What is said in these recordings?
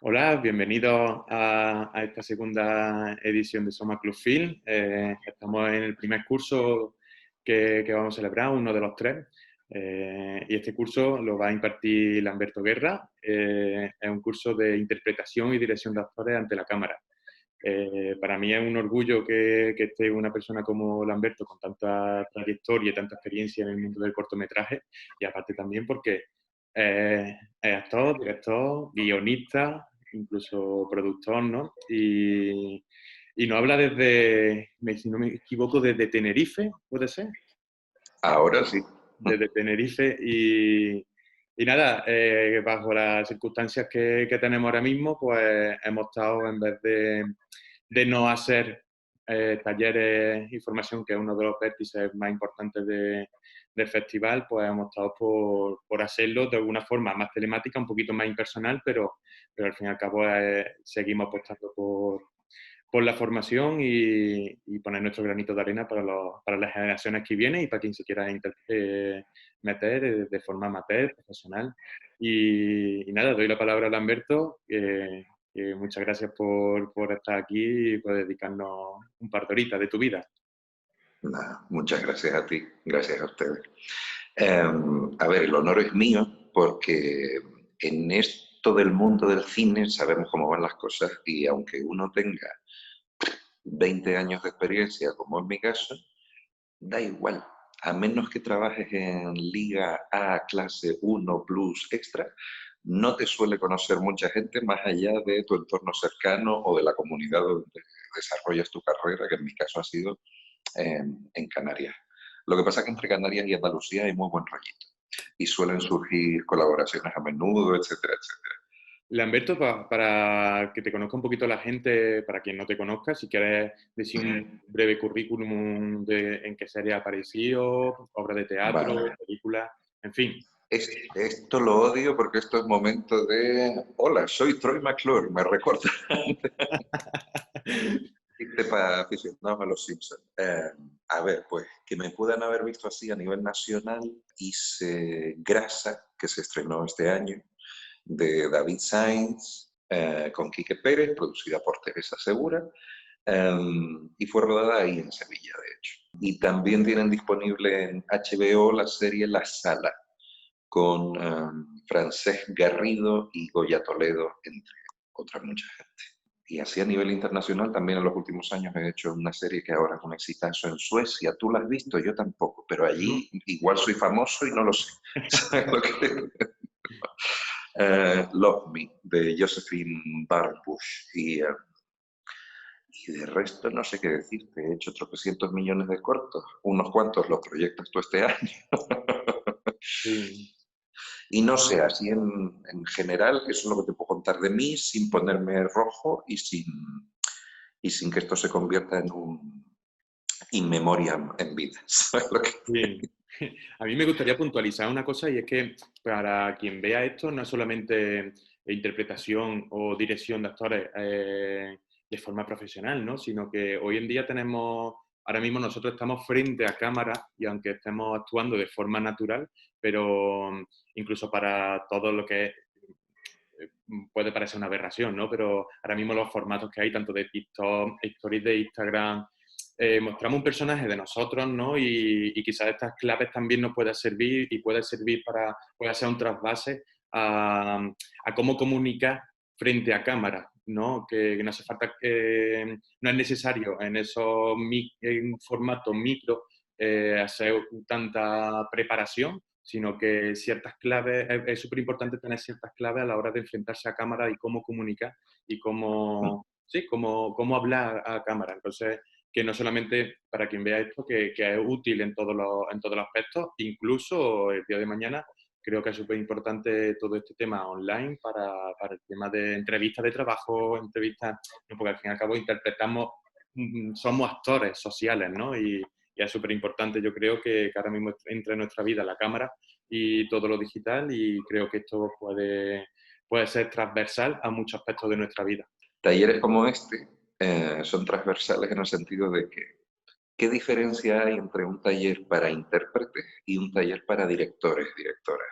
Hola, bienvenidos a esta segunda edición de Soma Club Film. Estamos en el primer curso que vamos a celebrar, uno de los tres. Y este curso lo va a impartir Lamberto Guerra. Es un curso de interpretación y dirección de actores ante la cámara. Para mí es un orgullo que esté una persona como Lamberto con tanta trayectoria y tanta experiencia en el mundo del cortometraje, y aparte también porque es actor, director, guionista, incluso productor, ¿no? Y nos habla desde, si no me equivoco, desde Tenerife, ¿puede ser? Ahora sí. Desde Tenerife y nada, bajo las circunstancias que tenemos ahora mismo, pues hemos estado, en vez de no hacer talleres y formación, que es uno de los vértices más importantes del festival, pues hemos estado por hacerlo de alguna forma más telemática, un poquito más impersonal, pero al fin y al cabo seguimos apostando por la formación y poner nuestro granito de arena para las generaciones que vienen y para quien se quiera meter de forma amateur, profesional. Y nada, doy la palabra a Lamberto. Muchas gracias por estar aquí y por dedicarnos un par de horitas de tu vida. Nada, muchas gracias a ti, gracias a ustedes. A ver, el honor es mío porque en esto del mundo del cine sabemos cómo van las cosas y aunque uno tenga 20 años de experiencia, como es mi caso, da igual. A menos que trabajes en Liga A, clase 1, Plus, Extra, no te suele conocer mucha gente más allá de tu entorno cercano o de la comunidad donde desarrollas tu carrera, que en mi caso ha sido en Canarias. Lo que pasa es que entre Canarias y Andalucía hay muy buen rollito y suelen surgir colaboraciones a menudo, etcétera, etcétera. Lamberto, para que te conozca un poquito la gente, para quien no te conozca, si quieres decir un breve currículum en qué serie ha aparecido, obra de teatro, Vale. película, en fin. Esto lo odio porque esto es momento de... Hola, soy Troy McClure, me recuerda. Para aficionados a los Simpsons. A ver, pues que me puedan haber visto así a nivel nacional, hice Grasa, que se estrenó este año, de David Sainz, con Quique Pérez, producida por Teresa Segura, y fue rodada ahí en Sevilla, de hecho. Y también tienen disponible en HBO la serie La Sala, con Francesc Garrido y Goya Toledo, entre otras mucha gente. Y así a nivel internacional también en los últimos años he hecho una serie que ahora es un exitazo en Suecia. ¿Tú la has visto? Yo tampoco, pero allí igual soy famoso y no lo sé. Love Me, de Josephine Barbush. Y de resto no sé qué decirte. He hecho tropecientos millones de cortos. Unos cuantos los proyectas tú este año. Sí. Y no sé, así en general, eso es lo que te puedo contar de mí, sin ponerme rojo y sin que esto se convierta en un in memoriam en vida. ¿Sabes lo que? Sí. A mí me gustaría puntualizar una cosa, y es que para quien vea esto no es solamente interpretación o dirección de actores de forma profesional, ¿no? Sino que hoy en día ahora mismo nosotros estamos frente a cámara, y aunque estemos actuando de forma natural, pero incluso para todo lo que puede parecer una aberración, ¿no? Pero ahora mismo los formatos que hay, tanto de TikTok, stories de Instagram, mostramos un personaje de nosotros, ¿no? Y quizás estas claves también nos puedan servir y puede servir puede ser un trasvase a cómo comunicar frente a cámara, ¿no? Que no hace falta, no es necesario en formato micro hacer tanta preparación, sino que ciertas claves, es súper importante tener ciertas claves a la hora de enfrentarse a cámara y cómo comunicar y cómo hablar a cámara. Entonces, que no solamente para quien vea esto, que es útil en todos los aspectos, incluso el día de mañana creo que es súper importante todo este tema online para el tema de entrevistas de trabajo, entrevistas, ¿no? Porque al fin y al cabo interpretamos, somos actores sociales, ¿no? Y es súper importante, yo creo, que ahora mismo entre en nuestra vida la cámara y todo lo digital, y creo que esto puede ser transversal a muchos aspectos de nuestra vida. Talleres como este son transversales en el sentido de que ¿qué diferencia hay entre un taller para intérpretes y un taller para directores, directoras?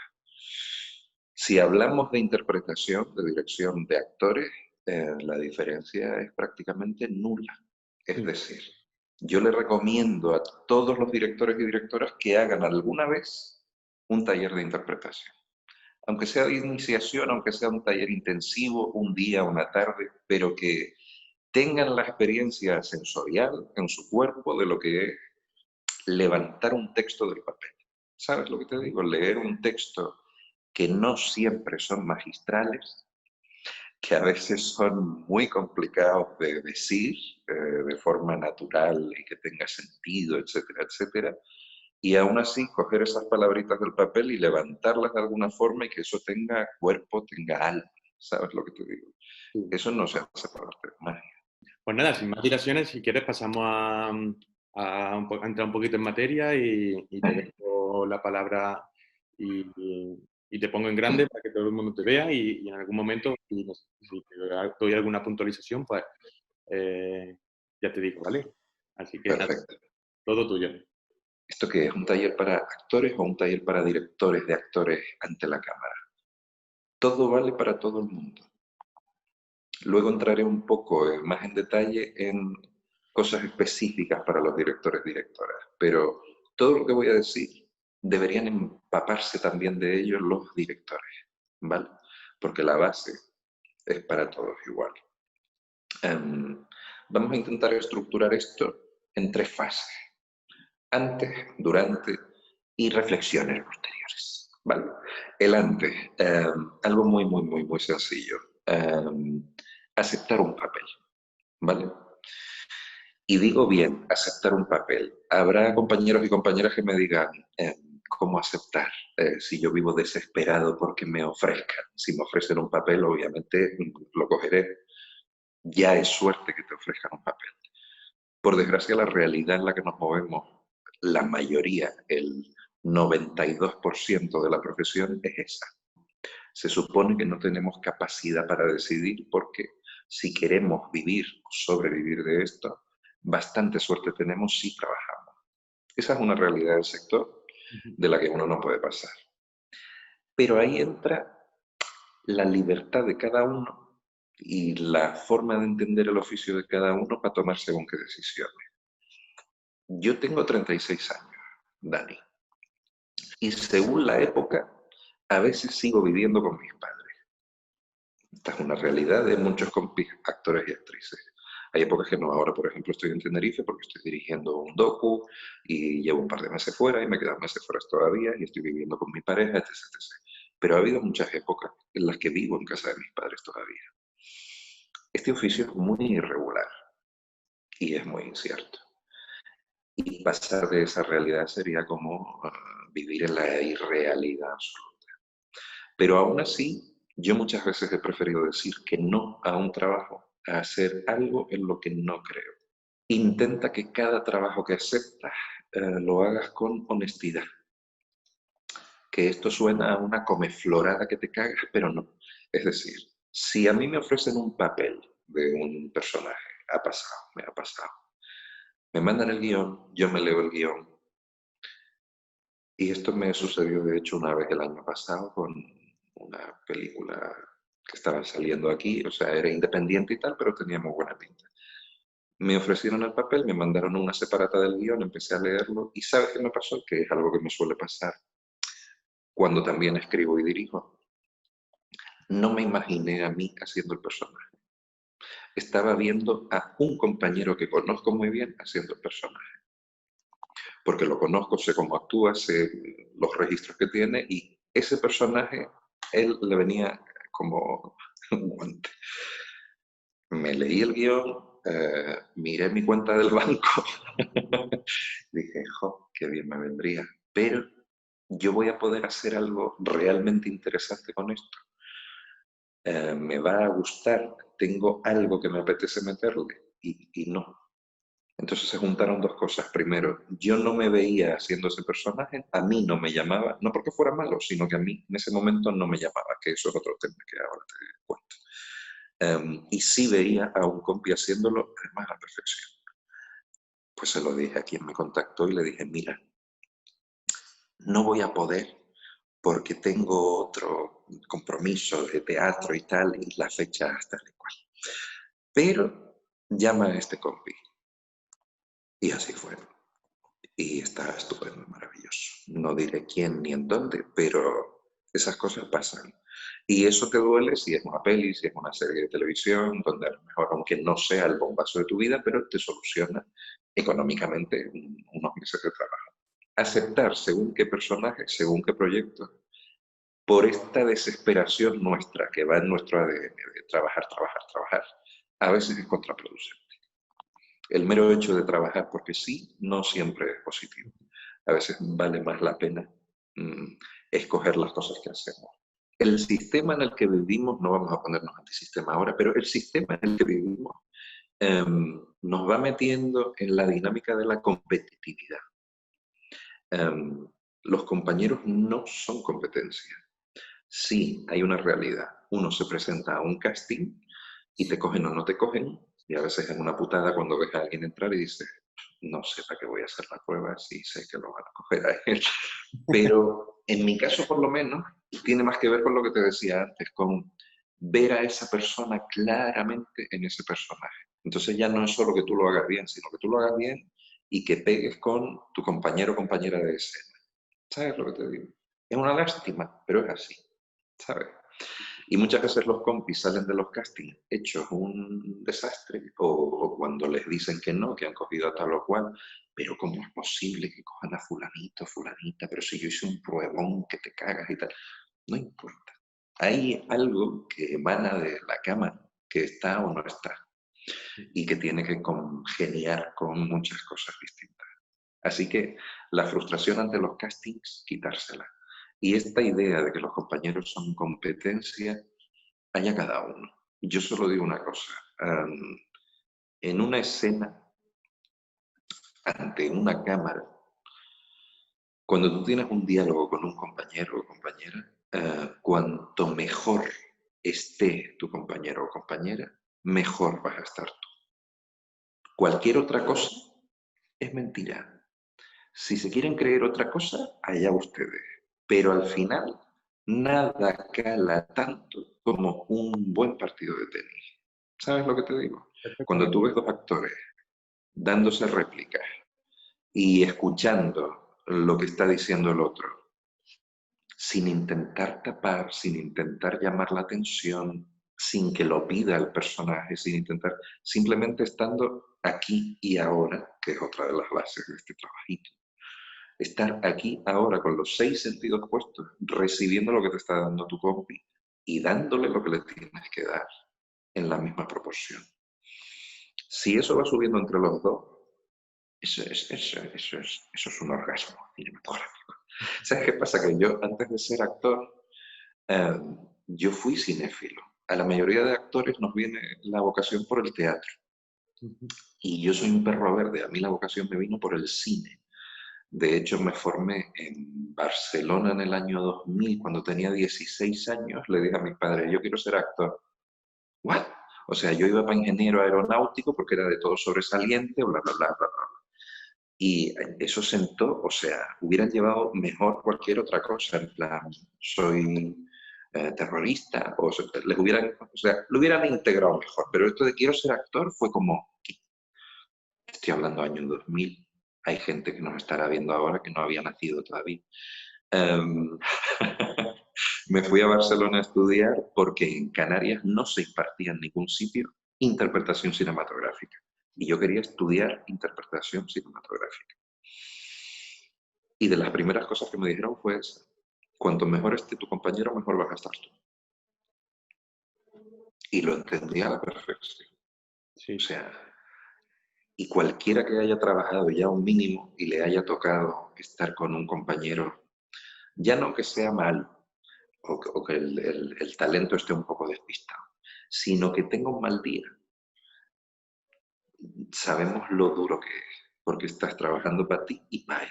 Si hablamos de interpretación, de dirección de actores, la diferencia es prácticamente nula. Es decir, yo le recomiendo a todos los directores y directoras que hagan alguna vez un taller de interpretación. Aunque sea de iniciación, aunque sea un taller intensivo, un día, una tarde, pero que tengan la experiencia sensorial en su cuerpo de lo que es levantar un texto del papel. ¿Sabes lo que te digo? Leer un texto que no siempre son magistrales, que a veces son muy complicados de decir de forma natural y que tenga sentido, etcétera, etcétera. Y aún así coger esas palabritas del papel y levantarlas de alguna forma y que eso tenga cuerpo, tenga alma. ¿Sabes lo que te digo? Sí. Eso no se hace por arte de magia. Pues nada, sin más dilaciones, si quieres pasamos a entrar un poquito en materia y te dejo la palabra y te pongo en grande para que todo el mundo te vea y en algún momento, si te doy alguna puntualización, pues ya te digo, ¿vale? Así que nada, Perfecto. todo tuyo. ¿Esto qué es? ¿Un taller para actores o un taller para directores de actores ante la cámara? Todo vale para todo el mundo. Luego entraré un poco más en detalle en cosas específicas para los directores y directoras, pero todo lo que voy a decir deberían empaparse también de ello los directores, ¿vale? Porque la base es para todos igual. Vamos a intentar estructurar esto en 3 fases: antes, durante y reflexiones posteriores, ¿vale? El antes, algo muy, muy, muy, muy sencillo. Aceptar un papel, ¿vale? Y digo bien, aceptar un papel. Habrá compañeros y compañeras que me digan, ¿cómo aceptar? Si yo vivo desesperado porque me ofrezcan. Si me ofrecen un papel, obviamente lo cogeré. Ya es suerte que te ofrezcan un papel. Por desgracia, la realidad en la que nos movemos, la mayoría, el 92% de la profesión es esa. Se supone que no tenemos capacidad para decidir porque si queremos vivir o sobrevivir de esto, bastante suerte tenemos si trabajamos. Esa es una realidad del sector de la que uno no puede pasar. Pero ahí entra la libertad de cada uno y la forma de entender el oficio de cada uno para tomar según qué decisiones. Yo tengo 36 años, Dani, y según la época, a veces sigo viviendo con mis padres. Esta es una realidad de muchos compis, actores y actrices. Hay épocas que no. Ahora, por ejemplo, estoy en Tenerife porque estoy dirigiendo un docu y llevo un par de meses fuera y me quedan meses fuera todavía y estoy viviendo con mi pareja, etc, etc. Pero ha habido muchas épocas en las que vivo en casa de mis padres todavía. Este oficio es muy irregular y es muy incierto. Y pasar de esa realidad sería como vivir en la irrealidad absoluta. Pero aún así, yo muchas veces he preferido decir que no a un trabajo, a hacer algo en lo que no creo. Intenta que cada trabajo que aceptas lo hagas con honestidad. Que esto suena a una comeflorada que te cagas, pero no. Es decir, si a mí me ofrecen un papel de un personaje, ha pasado, me ha pasado. Me mandan el guión, yo me leo el guión. Y esto me sucedió, de hecho, una vez el año pasado con una película que estaba saliendo aquí, o sea, era independiente y tal, pero tenía muy buena pinta. Me ofrecieron el papel, me mandaron una separata del guión, empecé a leerlo y ¿sabes qué me pasó? Que es algo que me suele pasar cuando también escribo y dirijo. No me imaginé a mí haciendo el personaje. Estaba viendo a un compañero que conozco muy bien haciendo el personaje. Porque lo conozco, sé cómo actúa, sé los registros que tiene y ese personaje, él le venía como un guante. Me leí el guión, miré mi cuenta del banco, dije, jo, qué bien me vendría, pero yo voy a poder hacer algo realmente interesante con esto. Me va a gustar, tengo algo que me apetece meterle y no. Entonces se juntaron dos cosas. Primero, yo no me veía haciendo ese personaje, a mí no me llamaba, no porque fuera malo, sino que a mí en ese momento no me llamaba, que eso es otro tema que ahora te cuento. Y sí veía a un compi haciéndolo, además a la perfección. Pues se lo dije a quien me contactó y le dije, mira, no voy a poder porque tengo otro compromiso de teatro y tal, y la fecha hasta tal y cual. Pero llama a este compi. Y así fue. Y está estupendo, maravilloso. No diré quién ni en dónde, pero esas cosas pasan. Y eso te duele si es una peli, si es una serie de televisión, donde a lo mejor, aunque no sea el bombazo de tu vida, pero te soluciona económicamente unos meses de trabajo. Aceptar según qué personaje, según qué proyecto, por esta desesperación nuestra que va en nuestro ADN de trabajar, trabajar, trabajar, a veces es contraproducente. El mero hecho de trabajar porque sí, no siempre es positivo. A veces vale más la pena escoger las cosas que hacemos. El sistema en el que vivimos, no vamos a ponernos antisistema ahora, pero el sistema en el que vivimos nos va metiendo en la dinámica de la competitividad. Los compañeros no son competencia. Sí, hay una realidad. Uno se presenta a un casting y te cogen o no te cogen, y a veces es una putada cuando ves a alguien entrar y dices, no sé para qué voy a hacer la prueba si sé que lo van a coger a él. Pero en mi caso, por lo menos, tiene más que ver con lo que te decía antes, con ver a esa persona claramente en ese personaje. Entonces ya no es solo que tú lo hagas bien, sino que tú lo hagas bien y que pegues con tu compañero o compañera de escena. ¿Sabes lo que te digo? Es una lástima, pero es así, ¿sabes? Y muchas veces los compis salen de los castings hechos un desastre, o cuando les dicen que no, que han cogido a tal o cual, pero ¿cómo es posible que cojan a fulanito, fulanita? Pero si yo hice un pruebón que te cagas y tal. No importa. Hay algo que emana de la cámara, que está o no está, y que tiene que congeniar con muchas cosas distintas. Así que la frustración ante los castings, quitársela. Y esta idea de que los compañeros son competencia, haya cada uno. Yo solo digo una cosa. En una escena, ante una cámara, cuando tú tienes un diálogo con un compañero o compañera, cuanto mejor esté tu compañero o compañera, mejor vas a estar tú. Cualquier otra cosa es mentira. Si se quieren creer otra cosa, allá ustedes. Pero al final, nada cala tanto como un buen partido de tenis. ¿Sabes lo que te digo? Cuando tú ves dos actores dándose réplicas y escuchando lo que está diciendo el otro, sin intentar tapar, sin intentar llamar la atención, sin que lo pida el personaje, sin intentar, simplemente estando aquí y ahora, que es otra de las bases de este trabajito. Estar aquí ahora con los 6 sentidos puestos, recibiendo lo que te está dando tu compi y dándole lo que le tienes que dar en la misma proporción. Si eso va subiendo entre los dos, eso es un orgasmo cinematográfico. ¿Sabes qué pasa? Que yo, antes de ser actor, yo fui cinéfilo. A la mayoría de actores nos viene la vocación por el teatro. Y yo soy un perro verde. A mí la vocación me vino por el cine. De hecho, me formé en Barcelona en el año 2000, cuando tenía 16 años. Le dije a mi padre, yo quiero ser actor. ¿What? O sea, yo iba para ingeniero aeronáutico porque era de todo sobresaliente, bla, bla, bla, bla, bla. Y eso sentó, o sea, hubieran llevado mejor cualquier otra cosa, en plan, soy terrorista, o les hubieran, o sea, lo hubieran integrado mejor. Pero esto de quiero ser actor fue como, estoy hablando año 2000, hay gente que nos estará viendo ahora que no había nacido todavía. Me fui a Barcelona a estudiar porque en Canarias no se impartía en ningún sitio interpretación cinematográfica. Y yo quería estudiar interpretación cinematográfica. Y de las primeras cosas que me dijeron fue esa. Cuanto mejor esté tu compañero, mejor vas a estar tú. Y lo entendí a la perfección. Sí. O sea, y cualquiera que haya trabajado ya un mínimo y le haya tocado estar con un compañero, ya no que sea malo, o que el talento esté un poco despistado, sino que tenga un mal día. Sabemos lo duro que es, porque estás trabajando para ti y para él,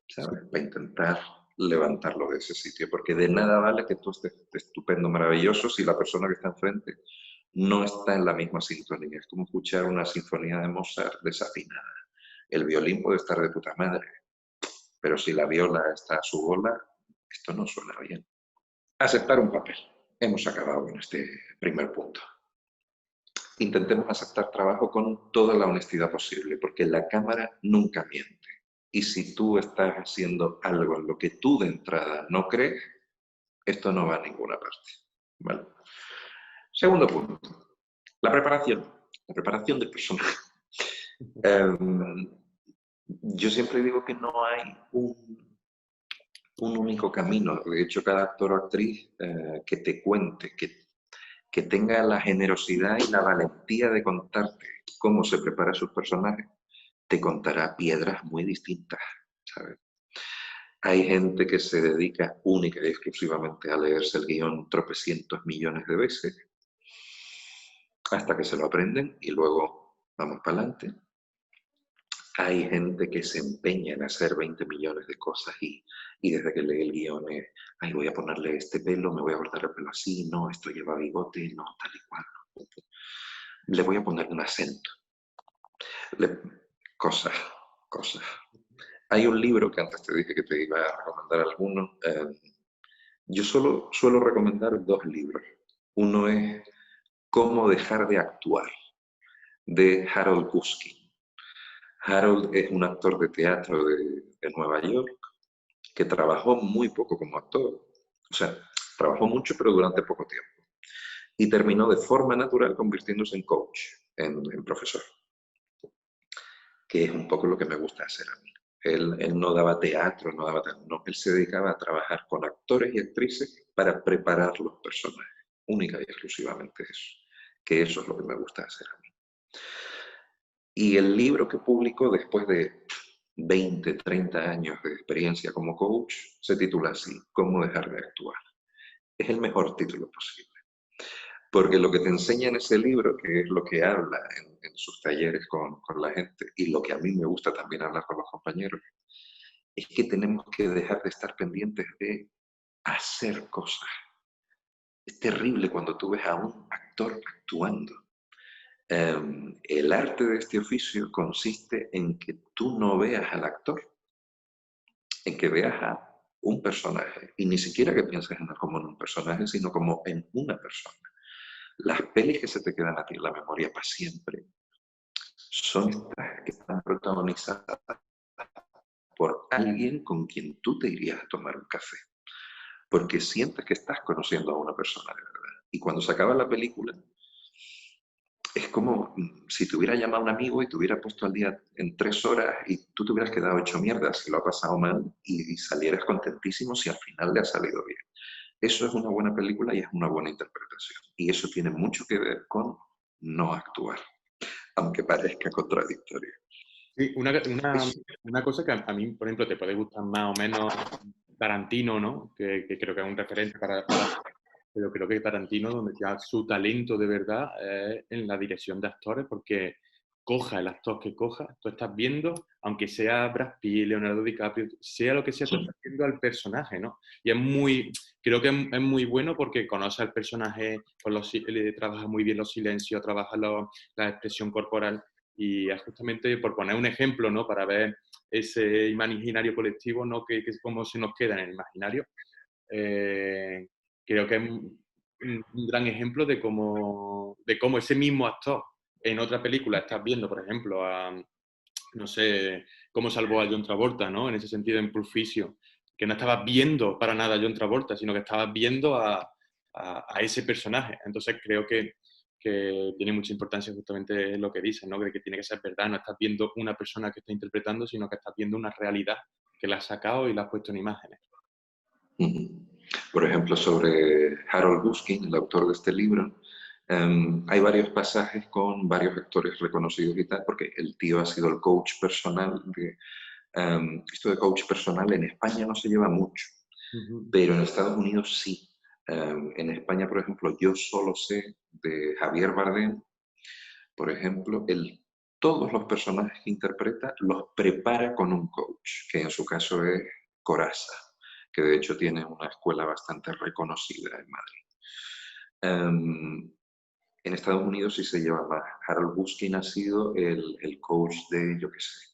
¿sabes? Sí. Para intentar levantarlo de ese sitio, porque de nada vale que tú estés estupendo, maravilloso, si la persona que está enfrente no está en la misma sintonía. Es como escuchar una sinfonía de Mozart desafinada. El violín puede estar de puta madre, pero si la viola está a su bola, esto no suena bien. Aceptar un papel. Hemos acabado con este primer punto. Intentemos aceptar trabajo con toda la honestidad posible, porque la cámara nunca miente. Y si tú estás haciendo algo en lo que tú de entrada no crees, esto no va a ninguna parte. ¿Vale? Segundo punto, la preparación del personaje. Yo siempre digo que no hay un único camino. De hecho, cada actor o actriz que te cuente, que tenga la generosidad y la valentía de contarte cómo se prepara sus personajes, te contará piedras muy distintas, ¿sabes? Hay gente que se dedica única y exclusivamente a leerse el guión tropecientos millones de veces hasta que se lo aprenden y luego vamos para adelante. Hay gente que se empeña en hacer 20 millones de cosas y desde que lee el guión es, ay, voy a ponerle este pelo, me voy a cortar el pelo así, no, esto lleva bigote, no, tal y cual. No. Le voy a poner un acento. Cosas, cosas. Hay un libro que antes te dije que te iba a recomendar alguno. Yo solo suelo recomendar dos libros. Uno es Cómo dejar de actuar, de Harold Guskin. Harold es un actor de teatro de Nueva York que trabajó muy poco como actor. O sea, trabajó mucho, pero durante poco tiempo. Y terminó de forma natural convirtiéndose en coach, en profesor, que es un poco lo que me gusta hacer a mí. Él no daba teatro, no daba no, él se dedicaba a trabajar con actores y actrices para preparar los personajes, única y exclusivamente eso, que eso es lo que me gusta hacer a mí. Y el libro que publicó después de 20, 30 años de experiencia como coach se titula así, Cómo dejar de actuar. Es el mejor título posible. Porque lo que te enseña en ese libro, que es lo que habla en sus talleres con la gente, y lo que a mí me gusta también hablar con los compañeros, es que tenemos que dejar de estar pendientes de hacer cosas. Es terrible cuando tú ves a un actor actuando. El arte de este oficio consiste en que tú no veas al actor, en que veas a un personaje, y ni siquiera que pienses en él como en un personaje, sino como en una persona. Las pelis que se te quedan a ti en la memoria para siempre son estas que están protagonizadas por alguien con quien tú te irías a tomar un café, porque sientes que estás conociendo a una persona de verdad. Y cuando se acaba la película, es como si te hubiera llamado un amigo y te hubiera puesto al día en 3 horas y tú te hubieras quedado hecho mierda si lo ha pasado mal y salieras contentísimo si al final le ha salido bien. Eso es una buena película y es una buena interpretación. Y eso tiene mucho que ver con no actuar, aunque parezca contradictorio. Sí, una cosa que a mí, por ejemplo, te puede gustar más o menos Tarantino, ¿no? Que creo que es un referente pero creo que Tarantino, donde ya su talento de verdad es en la dirección de actores, porque coja el actor que coja, tú estás viendo, aunque sea Brad Pitt, Leonardo DiCaprio, sea lo que sea, tú estás viendo al personaje, ¿no? Y creo que es muy bueno porque conoce al personaje, le trabaja muy bien los silencios, trabaja la expresión corporal, y es justamente por poner un ejemplo, ¿no? Para ver ese imaginario colectivo, ¿no? Que cómo se nos queda en el imaginario. Eh, Creo que es un gran ejemplo de cómo ese mismo actor en otra película estás viendo, por ejemplo, no sé, cómo salvó a John Travolta, ¿no? En ese sentido, en Pulp Fiction, que no estabas viendo para nada a John Travolta, sino que estabas viendo a ese personaje. Entonces creo que tiene mucha importancia justamente lo que dices, ¿no? Que tiene que ser verdad, no estás viendo una persona que está interpretando, sino que estás viendo una realidad que la has sacado y la has puesto en imágenes. Por ejemplo, sobre Harold Guskin, el autor de este libro, hay varios pasajes con varios actores reconocidos y tal, porque el tío ha sido el coach personal. Esto de coach personal en España no se lleva mucho, pero en Estados Unidos sí. En España, por ejemplo, yo solo sé de Javier Bardem, por ejemplo, todos los personajes que interpreta los prepara con un coach, que en su caso es Corazza, que de hecho tiene una escuela bastante reconocida en Madrid. En Estados Unidos sí se lleva más. Harold Buskin ha sido el coach de, yo qué sé,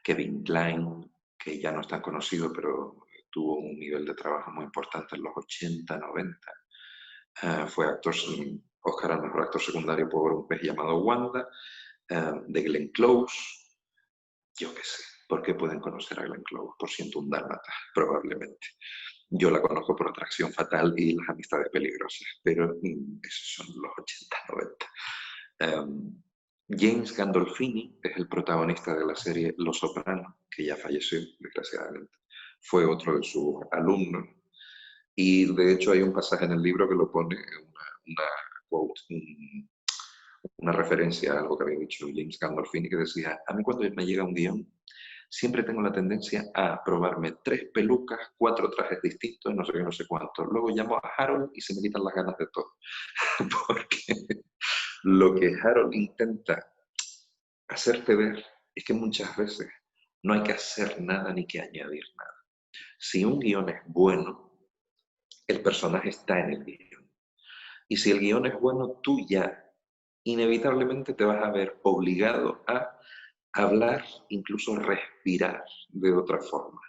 Kevin Kline, que ya no es tan conocido, pero tuvo un nivel de trabajo muy importante en los 80, 90. Fue Oscar al mejor actor secundario por Un pez llamado Wanda, de Glenn Close. Yo qué sé, ¿por qué pueden conocer a Glenn Close? Por 101 Dálmatas, probablemente. Yo la conozco por Atracción Fatal y Las Amistades Peligrosas, pero esos son los 80, 90. James Gandolfini es el protagonista de la serie Los Sopranos, que ya falleció, desgraciadamente. Fue otro de sus alumnos. Y de hecho hay un pasaje en el libro que lo pone, una quote, una referencia a algo que había dicho James Gandolfini, que decía: a mí cuando me llega un guión, siempre tengo la tendencia a probarme 3 pelucas, 4 trajes distintos, no sé qué, no sé cuánto. Luego llamo a Harold y se me quitan las ganas de todo. Porque lo que Harold intenta hacerte ver es que muchas veces no hay que hacer nada ni que añadir nada. Si un guión es bueno, el personaje está en el guión. Y si el guión es bueno, tú ya inevitablemente te vas a ver obligado a hablar, incluso respirar de otra forma.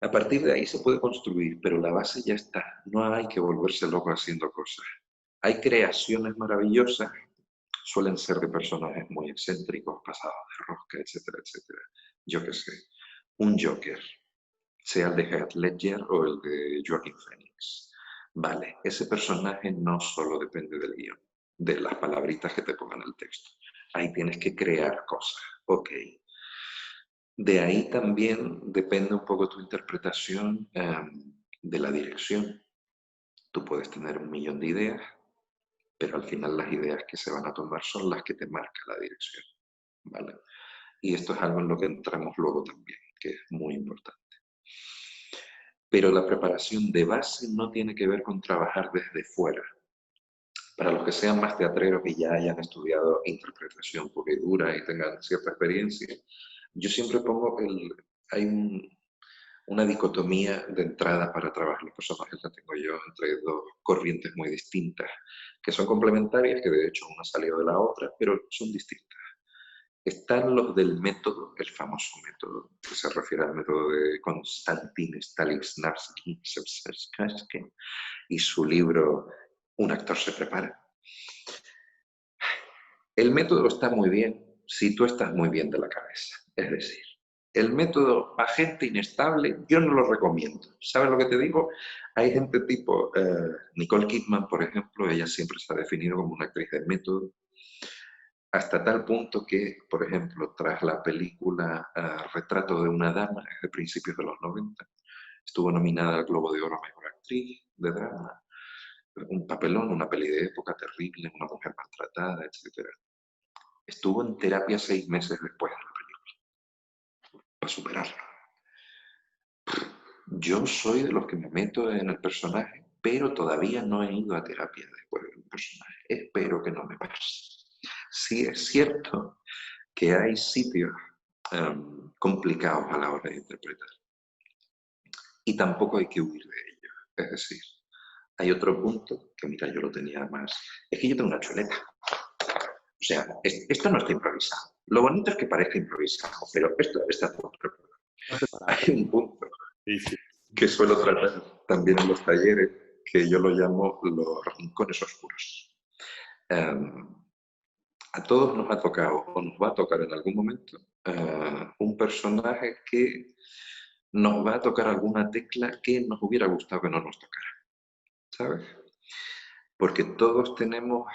A partir de ahí se puede construir, pero la base ya está. No hay que volverse loco haciendo cosas. Hay creaciones maravillosas, suelen ser de personajes muy excéntricos, pasados de rosca, etcétera, etcétera. Yo qué sé, un Joker, sea el de Heath Ledger o el de Joaquin Phoenix. Vale, ese personaje no solo depende del guión, de las palabritas que te pongan el texto. Ahí tienes que crear cosas, ok. De ahí también depende un poco tu interpretación de la dirección. Tú puedes tener 1.000.000 de ideas, pero al final las ideas que se van a tomar son las que te marca la dirección, ¿vale? Y esto es algo en lo que entramos luego también, que es muy importante. Pero la preparación de base no tiene que ver con trabajar desde fuera. Para los que sean más teatreros y ya hayan estudiado interpretación pura y dura y tengan cierta experiencia, yo siempre pongo hay una dicotomía de entrada para trabajar los personajes, la tengo yo entre 2 corrientes muy distintas, que son complementarias, que de hecho una ha salido de la otra, pero son distintas. Están los del método, el famoso método, que se refiere al método de Konstantin Stanislavski y su libro Un actor se prepara. El método está muy bien si tú estás muy bien de la cabeza. Es decir, el método a gente inestable yo no lo recomiendo. ¿Sabes lo que te digo? Hay gente tipo Nicole Kidman, por ejemplo, ella siempre se ha definido como una actriz de método, hasta tal punto que, por ejemplo, tras la película Retrato de una dama, de principios de los 90, estuvo nominada al Globo de Oro a Mejor Actriz de Drama. Un papelón, una peli de época terrible, una mujer maltratada, etc. Estuvo en terapia 6 meses después de la película, para superarlo. Yo soy de los que me meto en el personaje, pero todavía no he ido a terapia después del personaje. Espero que no me pase. Sí es cierto que hay sitios complicados a la hora de interpretar. Y tampoco hay que huir de ellos. Es decir, hay otro punto que, mira, yo lo tenía más. Es que yo tengo una chuleta. O sea, esto no está improvisado. Lo bonito es que parezca improvisado, pero esto está todo preparado. Hay un punto que suelo tratar también en los talleres, que yo lo llamo los rincones oscuros. A todos nos ha tocado, o nos va a tocar en algún momento, un personaje que nos va a tocar alguna tecla que nos hubiera gustado que no nos tocara, ¿sabes? Porque todos tenemos,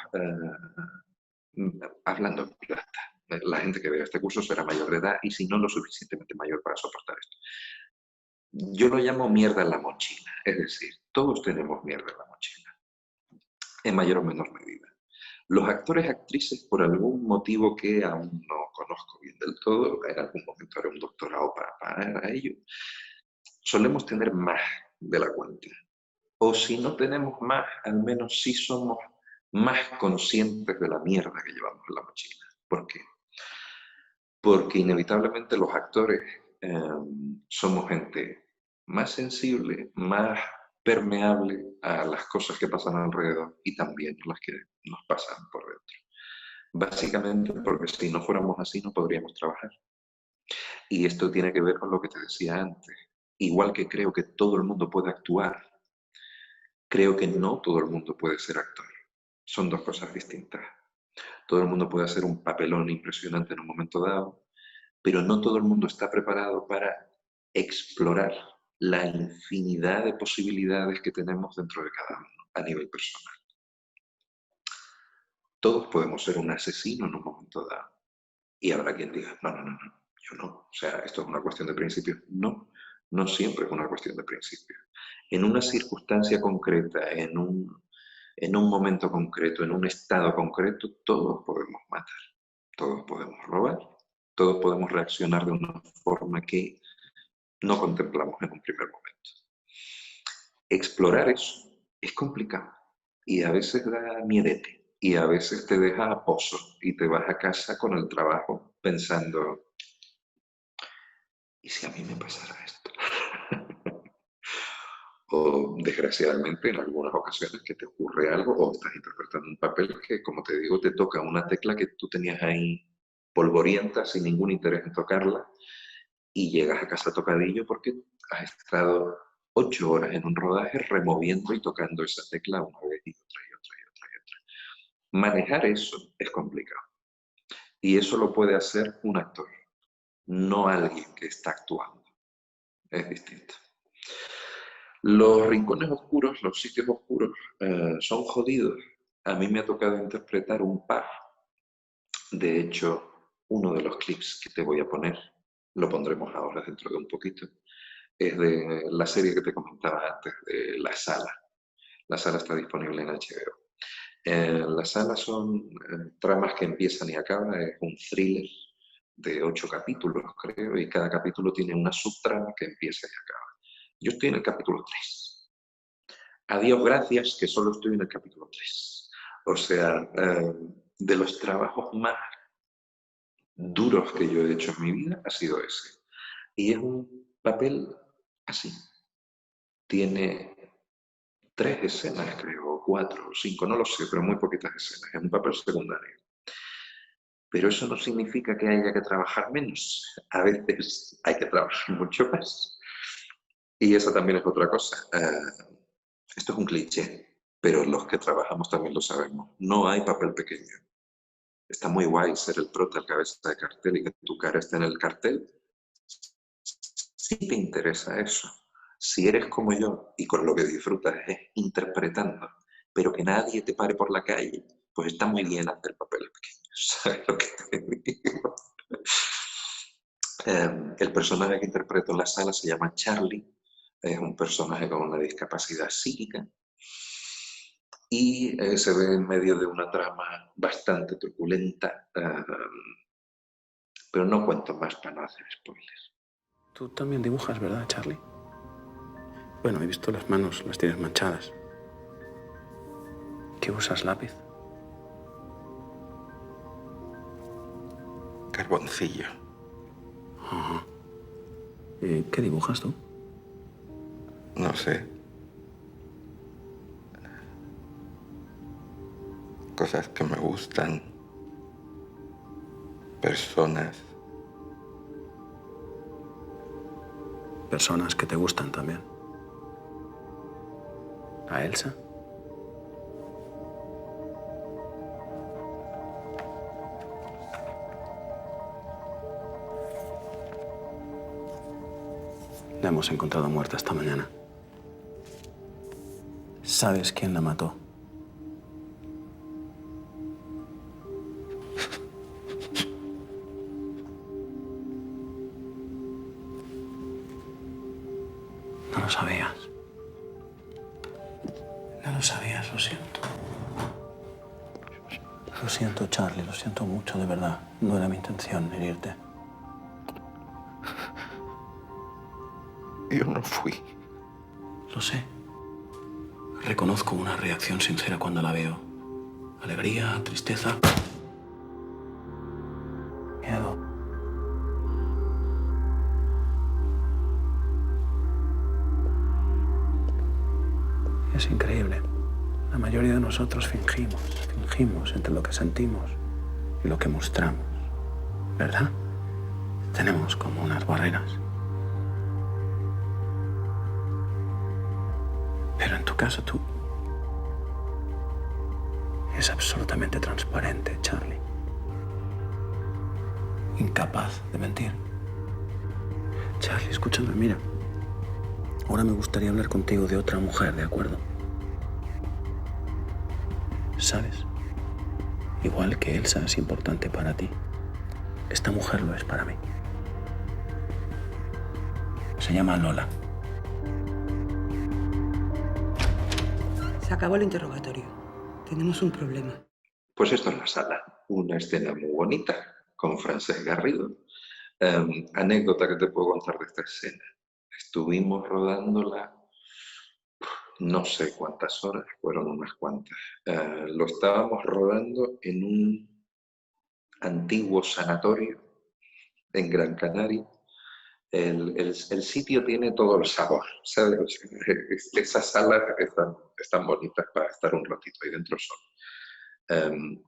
hablando en plata, la gente que vea este curso será mayor de edad y si no lo suficientemente mayor para soportar esto. Yo lo llamo mierda en la mochila, es decir, todos tenemos mierda en la mochila, en mayor o menor medida. Los actores, actrices, por algún motivo que aún no conozco bien del todo, en algún momento haré un doctorado para ello, solemos tener más de la cuenta. O si no tenemos más, al menos sí somos más conscientes de la mierda que llevamos en la mochila. ¿Por qué? Porque inevitablemente los actores somos gente más sensible, más permeable a las cosas que pasan alrededor y también las que nos pasan por dentro. Básicamente porque si no fuéramos así no podríamos trabajar. Y esto tiene que ver con lo que te decía antes. igual que creo que todo el mundo puede actuar, creo que no todo el mundo puede ser actor. Son dos cosas distintas. Todo el mundo puede hacer un papelón impresionante en un momento dado, pero no todo el mundo está preparado para explorar la infinidad de posibilidades que tenemos dentro de cada uno a nivel personal. Todos podemos ser un asesino en un momento dado. Y habrá quien diga, no, yo no. O sea, esto es una cuestión de principios. No, no siempre es una cuestión de principios. En una circunstancia concreta, en un momento concreto, en un estado concreto, todos podemos matar, todos podemos robar, todos podemos reaccionar de una forma que no contemplamos en un primer momento. Explorar eso es complicado y a veces da miedete y a veces te deja a pozo y te vas a casa con el trabajo pensando, ¿y si a mí me pasara esto? O desgraciadamente en algunas ocasiones que te ocurre algo o estás interpretando un papel que, como te digo, te toca una tecla que tú tenías ahí polvorienta sin ningún interés en tocarla y llegas a casa tocadillo porque has estado 8 horas en un rodaje removiendo y tocando esa tecla una vez y otra y otra y otra y otra. Manejar eso es complicado y eso lo puede hacer un actor, no alguien que está actuando. Es distinto. Los rincones oscuros, los sitios oscuros, son jodidos. A mí me ha tocado interpretar un par. De hecho, uno de los clips que te voy a poner, lo pondremos ahora dentro de un poquito, es de la serie que te comentaba antes, de La Sala. La Sala está disponible en HBO. La Sala son tramas que empiezan y acaban, es un thriller de 8 capítulos, creo, y cada capítulo tiene una subtrama que empieza y acaba. Yo estoy en el capítulo 3. Adiós, gracias, que solo estoy en el capítulo 3. O sea, de los trabajos más duros que yo he hecho en mi vida ha sido ese. Y es un papel así. Tiene 3 escenas, creo, 4 o 5, no lo sé, pero muy poquitas escenas. Es un papel secundario. Pero eso no significa que haya que trabajar menos. A veces hay que trabajar mucho más. Y eso también es otra cosa. Esto es un cliché, pero los que trabajamos también lo sabemos. No hay papel pequeño. Está muy guay ser el prota, el cabeza de cartel y que tu cara esté en el cartel. Si te interesa eso, si eres como yo y con lo que disfrutas es interpretando, pero que nadie te pare por la calle, pues está muy bien hacer papeles pequeños. ¿Sabes lo que te digo? El personaje que interpreto en La Sala se llama Charlie. Es un personaje con una discapacidad psíquica y se ve en medio de una trama bastante truculenta, pero no cuento más para no hacer spoilers. Tú también dibujas, ¿verdad, Charlie? Bueno, he visto las manos, las tienes manchadas. ¿Qué usas, lápiz? Carboncillo. Ajá. ¿Qué dibujas tú? No sé. Cosas que me gustan. Personas. Personas que te gustan también. ¿A Elsa? La hemos encontrado muerta esta mañana. ¿Sabes quién la mató? No lo sabías. No lo sabías, lo siento. Lo siento, Charlie, lo siento mucho, de verdad. No era mi intención herirte. Yo no fui. Lo sé. Reconozco una reacción sincera cuando la veo. Alegría, tristeza, miedo. Es increíble. La mayoría de nosotros fingimos entre lo que sentimos y lo que mostramos, ¿verdad? Tenemos como unas barreras. acaso tú es absolutamente transparente, Charlie. Incapaz de mentir. Charlie, escúchame, mira. Ahora me gustaría hablar contigo de otra mujer, ¿de acuerdo? ¿Sabes? Igual que Elsa es importante para ti, esta mujer lo es para mí. Se llama Lola. Se acabó el interrogatorio. Tenemos un problema. Pues esto es la sala. Una escena muy bonita con Francesc Garrido. Anécdota que te puedo contar de esta escena. Estuvimos rodándola no sé cuántas horas, fueron unas cuantas. Lo estábamos rodando en un antiguo sanatorio en Gran Canaria. El sitio tiene todo el sabor, ¿sabes? Esas salas están bonitas para estar un ratito ahí dentro solo.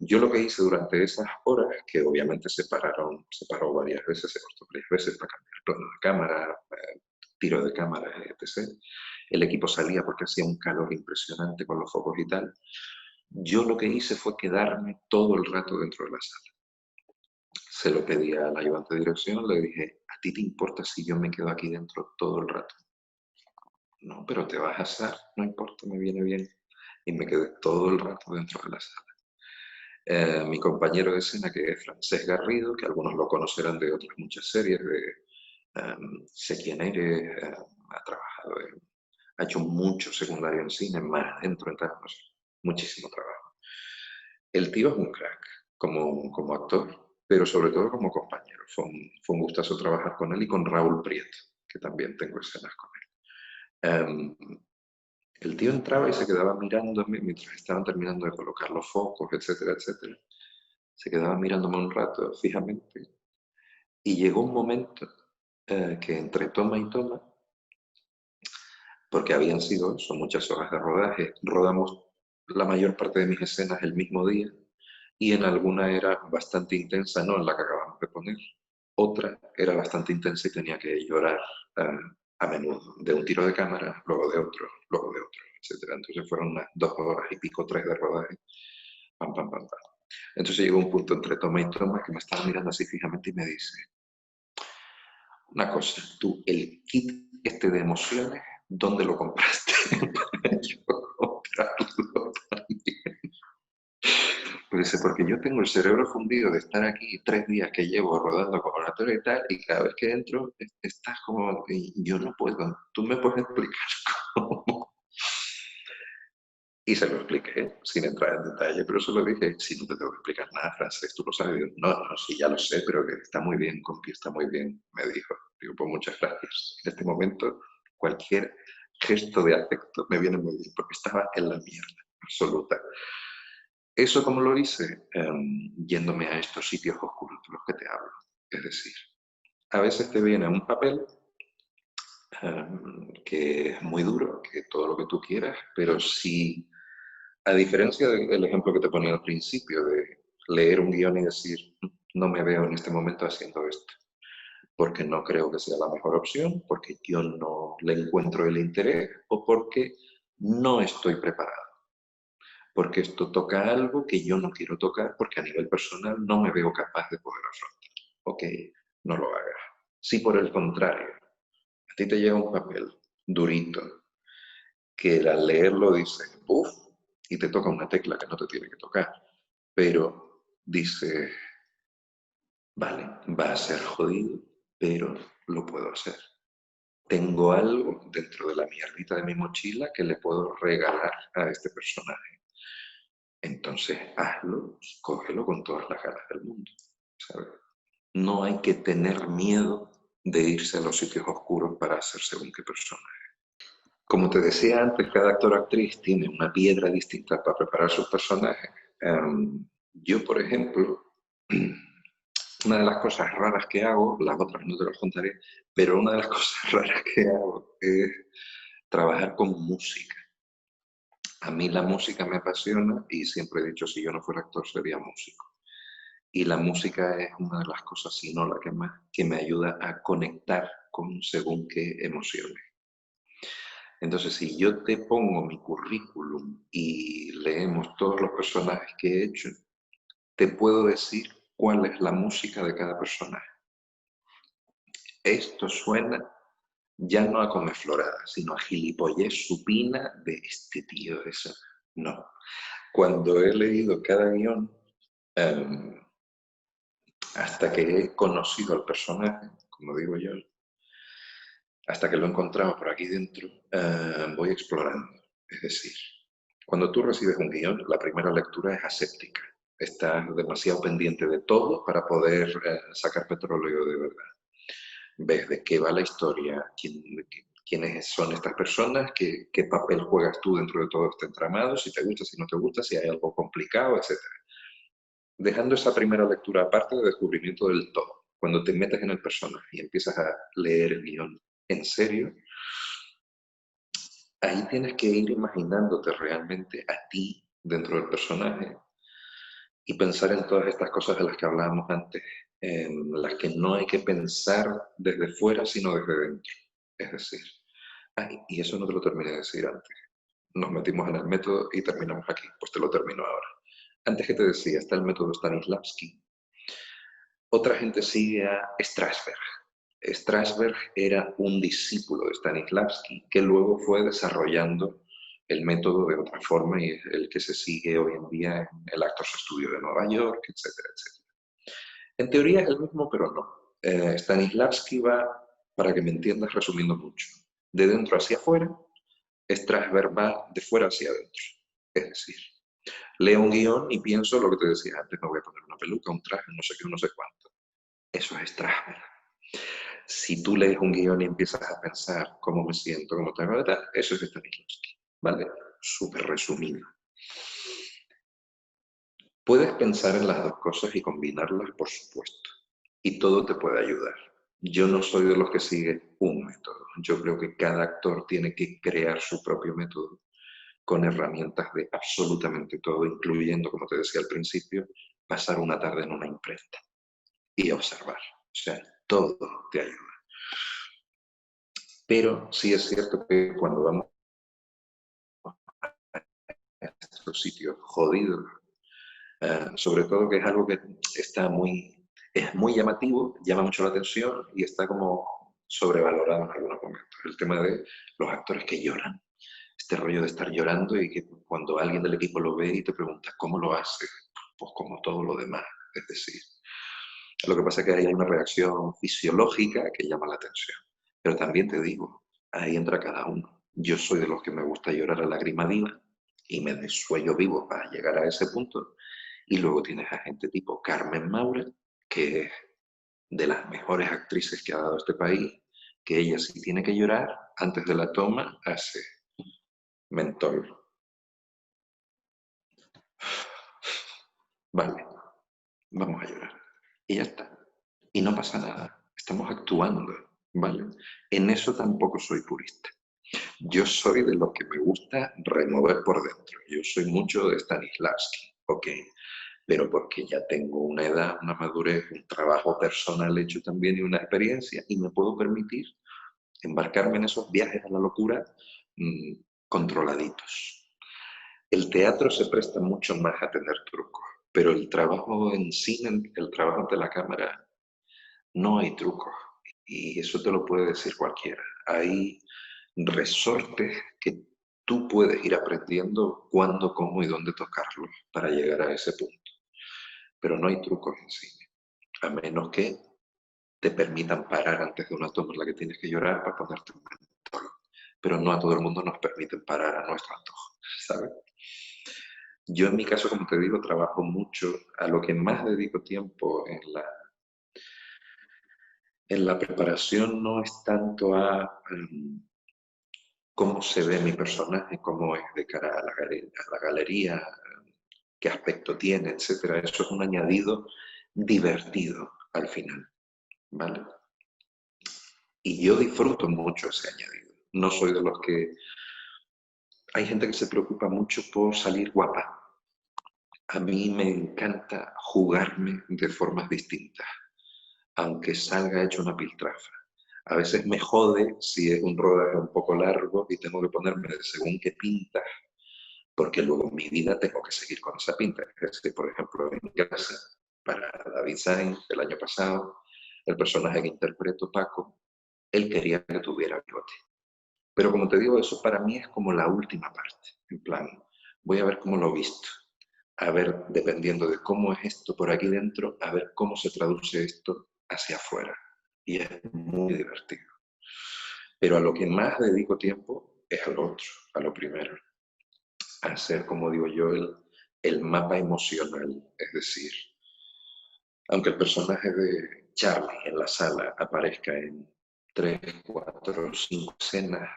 Yo lo que hice durante esas horas, que obviamente se paró varias veces, se cortó varias veces para cambiar plano de cámara, tiro de cámara, etc. El equipo salía porque hacía un calor impresionante con los focos y tal. Yo lo que hice fue quedarme todo el rato dentro de la sala. Se lo pedí al ayudante de dirección, le dije, ¿a ti te importa si yo me quedo aquí dentro todo el rato? No, pero te vas a asar, no importa, me viene bien. Y me quedé todo el rato dentro de la sala. Mi compañero de escena, que es Francesc Garrido, que algunos lo conocerán de otras muchas series, de Sé quién eres, ha trabajado, ha hecho mucho secundario en cine, más dentro en tantos, muchísimo trabajo. El tío es un crack como actor, pero sobre todo como compañero. Fue un gustazo trabajar con él y con Raúl Prieto, que también tengo escenas con él. El tío entraba y se quedaba mirándome mientras estaban terminando de colocar los focos, etcétera, etcétera. Se quedaba mirándome un rato fijamente y llegó un momento que entre toma y toma, porque son muchas horas de rodaje, rodamos la mayor parte de mis escenas el mismo día y en alguna era bastante intensa, no en la que acabamos de poner. Otra era bastante intensa y tenía que llorar a menudo, de un tiro de cámara, luego de otro, etc. Entonces fueron unas 2 horas y pico, 3 de rodaje. Pam, pam, pam, pam. Entonces llegó un punto entre toma y toma que me estaba mirando así fijamente y me dice, una cosa, tú, el kit este de emociones, ¿dónde lo compraste? Para yo comprarlo también. Pues dice, porque yo tengo el cerebro fundido de estar aquí 3 días que llevo rodando con oratorio y tal, y cada vez que entro estás como, y yo no puedo, tú me puedes explicar cómo. Y se lo expliqué, sin entrar en detalle, pero se lo dije, si no te tengo que explicar nada, Francesc, tú lo sabes. No, sí, ya lo sé, pero que está muy bien, compi, está muy bien, me dijo. Digo, pues muchas gracias. En este momento, cualquier gesto de afecto me viene muy bien, porque estaba en la mierda absoluta. ¿Eso cómo lo hice? Yéndome a estos sitios oscuros de los que te hablo. Es decir, a veces te viene un papel que es muy duro, que todo lo que tú quieras, pero si, a diferencia del ejemplo que te ponía al principio, de leer un guión y decir, no me veo en este momento haciendo esto, porque no creo que sea la mejor opción, porque yo no le encuentro el interés o porque no estoy preparado. Porque esto toca algo que yo no quiero tocar porque a nivel personal no me veo capaz de poder afrontar. Ok, no lo hagas. Si por el contrario, a ti te llega un papel durito que al leerlo dice, uff, y te toca una tecla que no te tiene que tocar, pero dice, vale, va a ser jodido, pero lo puedo hacer. Tengo algo dentro de la mierdita de mi mochila que le puedo regalar a este personaje. Entonces, hazlo, cógelo con todas las ganas del mundo, ¿sabes? No hay que tener miedo de irse a los sitios oscuros para hacer según qué personaje. Como te decía antes, cada actor o actriz tiene una piedra distinta para preparar sus personajes. Yo, por ejemplo, una de las cosas raras que hago, las otras no te las contaré, pero una de las cosas raras que hago es trabajar con música. A mí la música me apasiona y siempre he dicho, si yo no fuera actor sería músico. Y la música es una de las cosas, si no la que más, que me ayuda a conectar con según qué emociones. Entonces, si yo te pongo mi currículum y leemos todos los personajes que he hecho, te puedo decir cuál es la música de cada personaje. Esto suena ya no a comeflorada, sino a gilipollez supina de este tío, eso. No. Cuando he leído cada guión, hasta que he conocido al personaje, como digo yo, hasta que lo he encontrado por aquí dentro, voy explorando. Es decir, cuando tú recibes un guión, la primera lectura es aséptica. Estás demasiado pendiente de todo para poder sacar petróleo de verdad. Ves de qué va la historia, quiénes son estas personas, qué papel juegas tú dentro de todo este entramado, si te gusta, si no te gusta, si hay algo complicado, etc. Dejando esa primera lectura aparte de descubrimiento del todo. Cuando te metes en el personaje y empiezas a leer el guión en serio, ahí tienes que ir imaginándote realmente a ti dentro del personaje y pensar en todas estas cosas de las que hablábamos antes, en las que no hay que pensar desde fuera, sino desde dentro. Es decir, y eso no te lo terminé de decir antes. Nos metimos en el método y terminamos aquí. Pues te lo termino ahora. Antes que te decía, está el método Stanislavski. Otra gente sigue a Strasberg. Strasberg era un discípulo de Stanislavski que luego fue desarrollando el método de otra forma y es el que se sigue hoy en día en el Actors Studio de Nueva York, etcétera, etcétera. En teoría es el mismo, pero no. Stanislavski va, para que me entiendas resumiendo mucho, de dentro hacia afuera, Strasberg va de fuera hacia adentro. Es decir, leo un guión y pienso lo que te decía antes, me voy a poner una peluca, un traje, no sé qué, no sé cuánto. Eso es Strasberg. Si tú lees un guión y empiezas a pensar cómo me siento, cómo tengo que estar, eso es Stanislavski, ¿vale? Súper resumido. Puedes pensar en las dos cosas y combinarlas, por supuesto, y todo te puede ayudar. Yo no soy de los que sigue un método. Yo creo que cada actor tiene que crear su propio método con herramientas de absolutamente todo, incluyendo, como te decía al principio, pasar una tarde en una imprenta y observar. O sea, todo te ayuda. Pero sí es cierto que cuando vamos a estos sitios jodidos, sobre todo que es algo que es muy llamativo, llama mucho la atención y está como sobrevalorado en algunos momentos. El tema de los actores que lloran. Este rollo de estar llorando y que cuando alguien del equipo lo ve y te pregunta ¿cómo lo hace? Pues como todo lo demás. Es decir, lo que pasa es que hay una reacción fisiológica que llama la atención. Pero también te digo, ahí entra cada uno. Yo soy de los que me gusta llorar a lágrima viva y me desuello vivo para llegar a ese punto. Y luego tienes a gente tipo Carmen Maura, que es de las mejores actrices que ha dado este país, que ella si tiene que llorar, antes de la toma hace mentol. Vale, vamos a llorar. Y ya está. Y no pasa nada. Estamos actuando, ¿vale? En eso tampoco soy purista. Yo soy de los que me gusta remover por dentro. Yo soy mucho de Stanislavski, ok. Pero porque ya tengo una edad, una madurez, un trabajo personal hecho también y una experiencia, y me puedo permitir embarcarme en esos viajes a la locura controladitos. El teatro se presta mucho más a tener trucos, pero el trabajo en cine, el trabajo ante la cámara, no hay trucos. Y eso te lo puede decir cualquiera. Hay resortes que tú puedes ir aprendiendo cuándo, cómo y dónde tocarlos para llegar a ese punto. Pero no hay trucos en cine, a menos que te permitan parar antes de una toma en la que tienes que llorar para ponerte un mentol. Pero no a todo el mundo nos permiten parar a nuestro antojo, ¿sabes? Yo en mi caso, como te digo, trabajo mucho, a lo que más dedico tiempo en la preparación no es tanto a cómo se ve mi personaje, cómo es de cara a la galería, qué aspecto tiene, etc. Eso es un añadido divertido al final, ¿vale? Y yo disfruto mucho ese añadido. No soy de los que... Hay gente que se preocupa mucho por salir guapa. A mí me encanta jugarme de formas distintas, aunque salga hecho una piltrafa. A veces me jode si es un rodaje un poco largo y tengo que ponerme según qué pinta, porque luego en mi vida tengo que seguir con esa pinta. Es decir, por ejemplo, en casa, para David Sainz, el año pasado, el personaje que interpreto, Paco, él quería que tuviera bigote. Pero como te digo, eso para mí es como la última parte. En plan, voy a ver cómo lo he visto. A ver, dependiendo de cómo es esto por aquí dentro, a ver cómo se traduce esto hacia afuera. Y es muy divertido. Pero a lo que más dedico tiempo es a lo otro, a lo primero. A hacer, como digo yo, el mapa emocional. Es decir, aunque el personaje de Charlie en la sala aparezca en 3, 4, 5 escenas,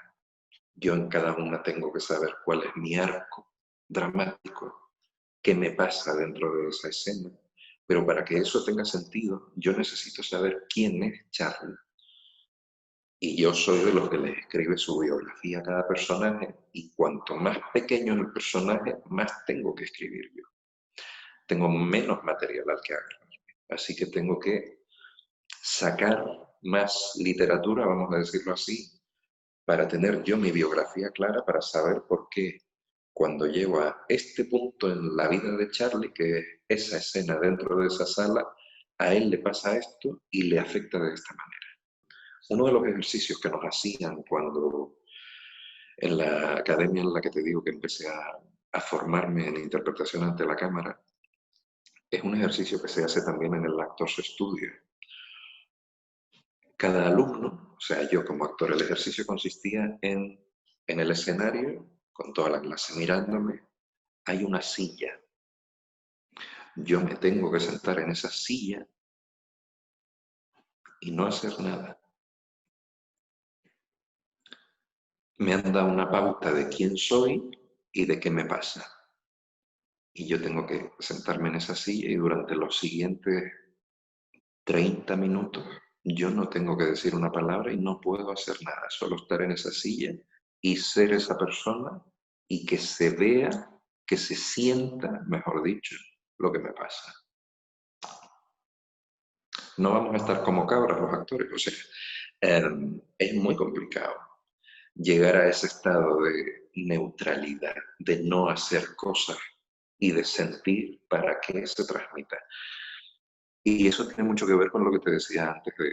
yo en cada una tengo que saber cuál es mi arco dramático, qué me pasa dentro de esa escena. Pero para que eso tenga sentido, yo necesito saber quién es Charlie. Y yo soy de los que les escribe su biografía a cada personaje, y cuanto más pequeño es el personaje, más tengo que escribir yo. Tengo menos material al que agarrarme. Así que tengo que sacar más literatura, vamos a decirlo así, para tener yo mi biografía clara, para saber por qué cuando llego a este punto en la vida de Charlie, que es esa escena dentro de esa sala, a él le pasa esto y le afecta de esta manera. Uno de los ejercicios que nos hacían cuando en la academia en la que te digo que empecé a formarme en interpretación ante la cámara, es un ejercicio que se hace también en el Actors Studio. Cada alumno, o sea, yo como actor, el ejercicio consistía en el escenario, con toda la clase mirándome, hay una silla. Yo me tengo que sentar en esa silla y no hacer nada. Me han dado una pauta de quién soy y de qué me pasa. Y yo tengo que sentarme en esa silla y durante los siguientes 30 minutos yo no tengo que decir una palabra y no puedo hacer nada, solo estar en esa silla y ser esa persona y que se vea, que se sienta, mejor dicho, lo que me pasa. No vamos a estar como cabras los actores, o sea, es muy complicado llegar a ese estado de neutralidad, de no hacer cosas y de sentir para que se transmita. Y eso tiene mucho que ver con lo que te decía antes de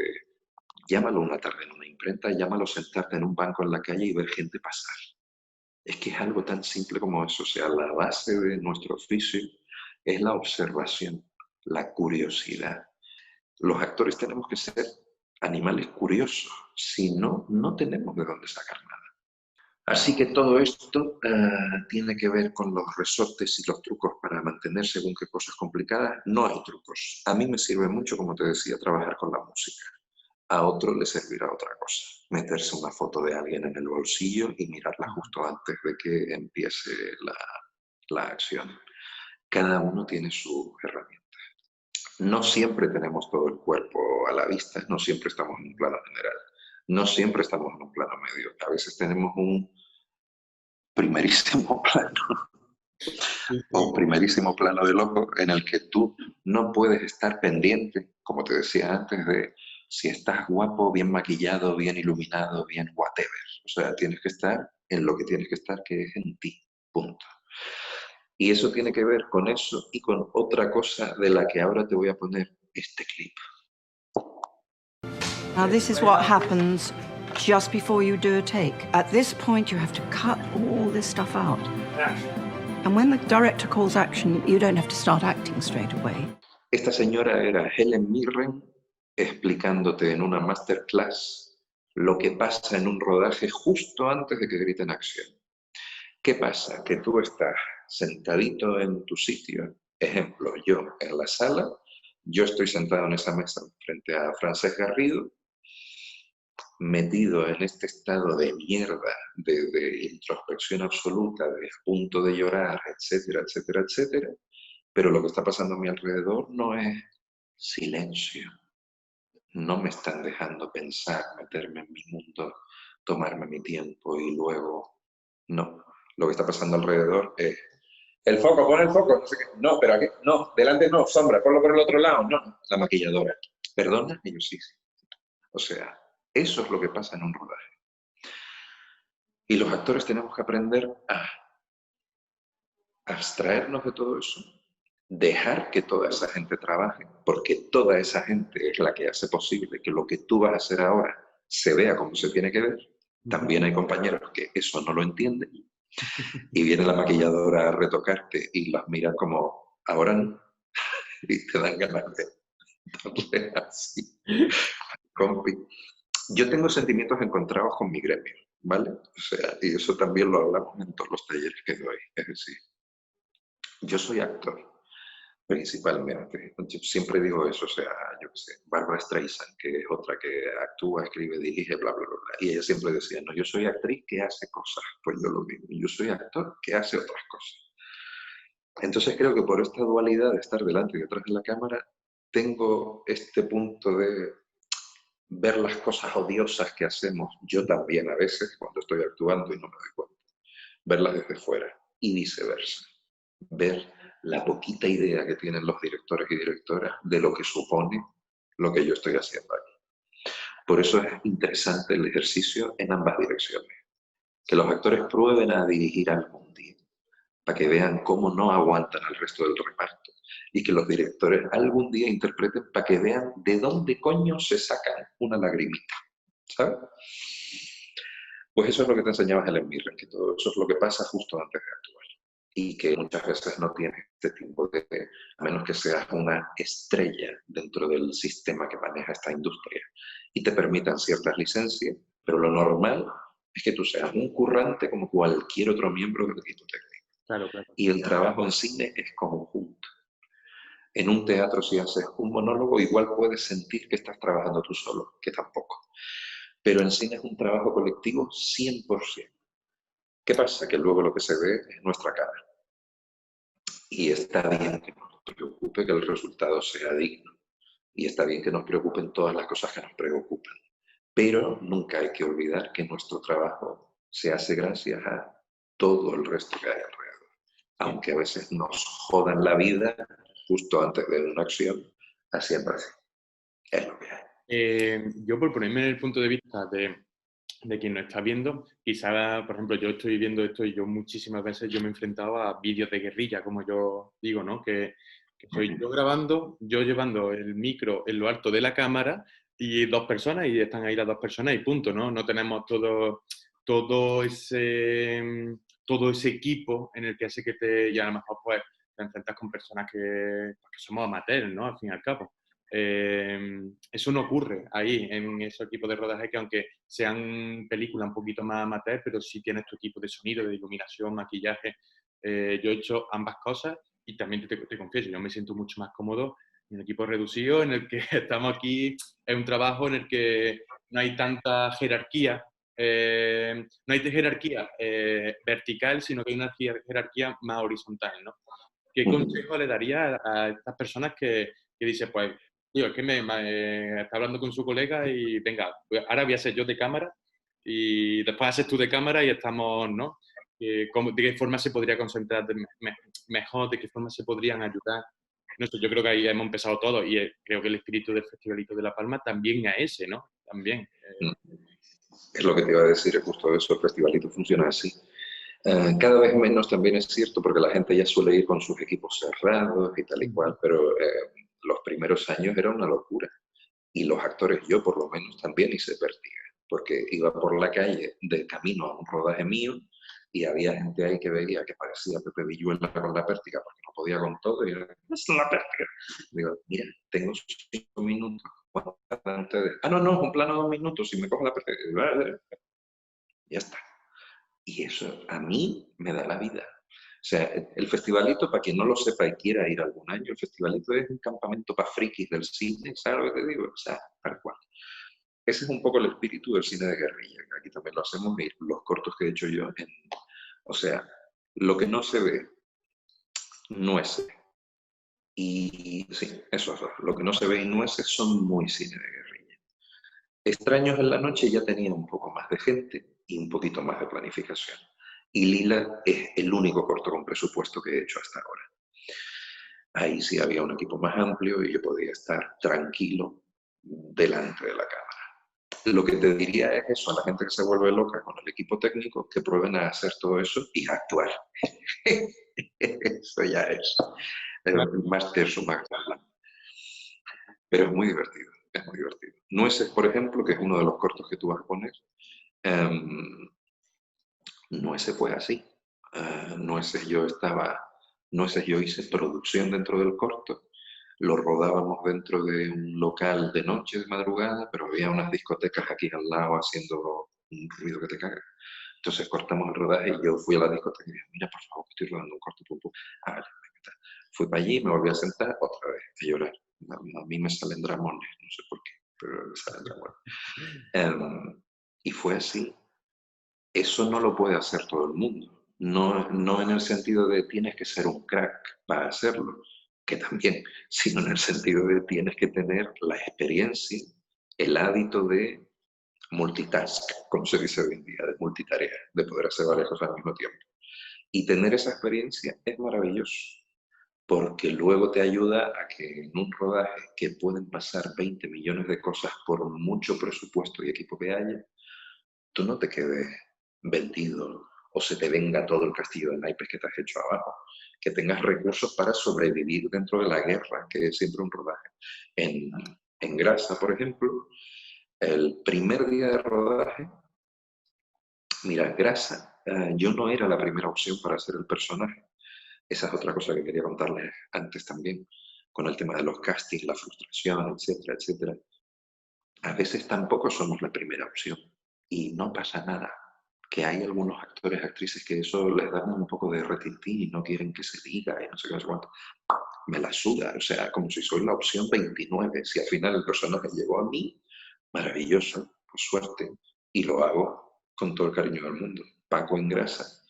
llámalo una tarde en una imprenta, llámalo sentarte en un banco en la calle y ver gente pasar. Es que es algo tan simple como eso. O sea, la base de nuestro oficio es la observación, la curiosidad. Los actores tenemos que ser animales curiosos. Si no, no tenemos de dónde sacar nada. Así que todo esto tiene que ver con los resortes y los trucos para mantener según qué cosas complicadas. No hay trucos. A mí me sirve mucho, como te decía, trabajar con la música. A otro le servirá otra cosa. Meterse una foto de alguien en el bolsillo y mirarla justo antes de que empiece la acción. Cada uno tiene su herramienta. No siempre tenemos todo el cuerpo a la vista, no siempre estamos en un plano general, no siempre estamos en un plano medio. A veces tenemos un primerísimo plano o un primerísimo plano del ojo en el que tú no puedes estar pendiente, como te decía antes, de si estás guapo, bien maquillado, bien iluminado, bien whatever. O sea, tienes que estar en lo que tienes que estar, que es en ti, punto. Y eso tiene que ver con eso y con otra cosa de la que ahora te voy a poner este clip. Now this is what happens just before you do a take. At this point you have to cut all this stuff out. And when the director calls action, you don't have to start acting straight away. Esta señora era Helen Mirren explicándote en una masterclass lo que pasa en un rodaje justo antes de que griten acción. ¿Qué pasa? Que tú estás sentadito en tu sitio, ejemplo, yo en la sala, yo estoy sentado en esa mesa frente a Francesc Garrido, metido en este estado de mierda, de introspección absoluta, de punto de llorar, etcétera, etcétera, etcétera, pero lo que está pasando a mi alrededor no es silencio. No me están dejando pensar, meterme en mi mundo, tomarme mi tiempo y luego... No, lo que está pasando alrededor es... El foco, pon el foco, no sé qué. No, pero aquí, no, delante no, sombra, ponlo por el otro lado, no. La maquilladora. ¿Perdona? Y yo sí. O sea, Eso es lo que pasa en un rodaje. Y los actores tenemos que aprender a abstraernos de todo eso, dejar que toda esa gente trabaje, porque toda esa gente es la que hace posible que lo que tú vas a hacer ahora se vea como se tiene que ver. También hay compañeros que eso no lo entienden y viene la maquilladora a retocarte y las mira como, ahora no, y te dan ganas de darle así. Compi. Yo tengo sentimientos encontrados con mi gremio, ¿vale? O sea, y eso también lo hablamos en todos los talleres que doy. Es decir, yo soy actor, principalmente. Yo siempre digo eso, o sea, yo qué sé, Barbra Streisand, que es otra que actúa, escribe, dirige, bla, bla, bla, bla. Y ella siempre decía, no, yo soy actriz que hace cosas. Pues yo lo mismo, yo soy actor que hace otras cosas. Entonces creo que por esta dualidad de estar delante y detrás de la cámara, tengo este punto de ver las cosas odiosas que hacemos, yo también a veces, cuando estoy actuando y no me doy cuenta, verlas desde fuera y viceversa. Ver la poquita idea que tienen los directores y directoras de lo que supone lo que yo estoy haciendo aquí. Por eso es interesante el ejercicio en ambas direcciones. Que los actores prueben a dirigir algún día, para que vean cómo no aguantan al resto del reparto. Y que los directores algún día interpreten para que vean de dónde coño se sacan una lagrimita, ¿sabes? Pues eso es lo que te enseñaba Helen Mirren, que todo eso es lo que pasa justo antes de actuar. Y que muchas veces no tienes este tipo de, a menos que seas una estrella dentro del sistema que maneja esta industria y te permitan ciertas licencias, pero lo normal es que tú seas un currante como cualquier otro miembro del equipo técnico. Claro, claro. Y el trabajo en cine es conjunto. En un teatro, si haces un monólogo, igual puedes sentir que estás trabajando tú solo, que tampoco. Pero en cine es un trabajo colectivo 100%. ¿Qué pasa? Que luego lo que se ve es nuestra cara. Y está bien que nos preocupe que el resultado sea digno. Y está bien que nos preocupen todas las cosas que nos preocupan. Pero nunca hay que olvidar que nuestro trabajo se hace gracias a todo el resto que hay alrededor. Aunque a veces nos jodan la vida justo antes de una acción, haciendo así. Es lo que hay. Yo, por ponerme en el punto de vista de quien nos está viendo, quizá, por ejemplo, yo estoy viendo esto y yo muchísimas veces yo me he enfrentado a vídeos de guerrilla, como yo digo, ¿no? Que soy yo grabando, yo llevando el micro en lo alto de la cámara y dos personas y están ahí las dos personas y punto, ¿no? No tenemos todo ese equipo en el que hace que y a lo mejor pues te enfrentas con personas que somos amateurs, ¿no? Al fin y al cabo. Eso no ocurre ahí en esos equipos de rodaje que aunque sean películas un poquito más amateur, pero sí tienes tu equipo de sonido, de iluminación, maquillaje. Yo he hecho ambas cosas y también te confieso, yo me siento mucho más cómodo en un equipo reducido en el que estamos aquí, es un trabajo en el que no hay tanta jerarquía, no hay jerarquía vertical, sino que hay una jerarquía más horizontal, ¿no? ¿Qué consejo le daría a estas personas que dicen, pues, tío, es que está hablando con su colega y venga, ahora voy a ser yo de cámara y después haces tú de cámara y estamos, ¿no? ¿De qué forma se podría concentrar mejor? ¿De qué forma se podrían ayudar? No sé, yo creo que ahí hemos empezado todo y creo que el espíritu del Festivalito de La Palma también es ese, ¿no? También. Es lo que te iba a decir, es justo eso, el festivalito funciona así. Cada vez menos también es cierto porque la gente ya suele ir con sus equipos cerrados y tal y cual, pero los primeros años era una locura. Y los actores, yo por lo menos, también hice vértiga, porque iba por la calle de camino a un rodaje mío y había gente ahí que veía que parecía Pepe Villuela con la pértiga porque no podía con todo y era, es la pértiga. Digo, mira, tengo 5 minutos. No, un plano de 2 minutos, si me cojo la pértiga, ya está. Y eso a mí me da la vida. O sea, el festivalito, para quien no lo sepa y quiera ir algún año, el festivalito es un campamento para frikis del cine, ¿sabes lo que te digo? O sea, tal cual. Ese es un poco el espíritu del cine de guerrilla, que aquí también lo hacemos, y los cortos que he hecho yo. O sea, lo que no se ve, no es. Y sí, eso es lo que no se ve y no es, son muy cine de guerrilla. Extraños en la noche ya tenía un poco más de gente y un poquito más de planificación. Y Lila es el único corto con presupuesto que he hecho hasta ahora. Ahí sí había un equipo más amplio y yo podía estar tranquilo delante de la cámara. Lo que te diría es eso, a la gente que se vuelve loca con el equipo técnico, que prueben a hacer todo eso y a actuar. Eso ya es máster summa. Pero es muy divertido, es muy divertido. Nueces, por ejemplo, que es uno de los cortos que tú vas a poner, Nueces fue así. Nueces yo hice producción dentro del corto, lo rodábamos dentro de un local de noche, de madrugada, pero había unas discotecas aquí al lado haciendo un ruido que te caga. Entonces cortamos el rodaje y yo fui a la discoteca y dije, mira, por favor, que estoy rodando un corto, pum, pum. Ah, vale, venga. Fui para allí, me volví a sentar otra vez a llorar. A mí me salen dramones, no sé por qué, pero me salen dramones. Y fue así. Eso no lo puede hacer todo el mundo. No en el sentido de tienes que ser un crack para hacerlo, que también, sino en el sentido de tienes que tener la experiencia, el hábito de multitask, como se dice hoy en día, de multitarea, de poder hacer varias cosas al mismo tiempo. Y tener esa experiencia es maravilloso, porque luego te ayuda a que en un rodaje que pueden pasar 20 millones de cosas por mucho presupuesto y equipo que haya, tú no te quedes vendido o se te venga todo el castillo de naipes que te has hecho abajo. Que tengas recursos para sobrevivir dentro de la guerra, que es siempre un rodaje. En Grasa, por ejemplo, el primer día de rodaje, mira, Grasa, yo no era la primera opción para hacer el personaje. Esa es otra cosa que quería contarles antes también, con el tema de los castings, la frustración, etcétera, etcétera. A veces tampoco somos la primera opción y no pasa nada. Que hay algunos actores, actrices que eso les da un poco de retintín y no quieren que se diga y no sé qué, no sé cuánto. Me la suda, o sea, como si soy la opción 29. Si al final el personaje llegó a mí, maravilloso, por suerte, y lo hago con todo el cariño del mundo. Paco en Grasa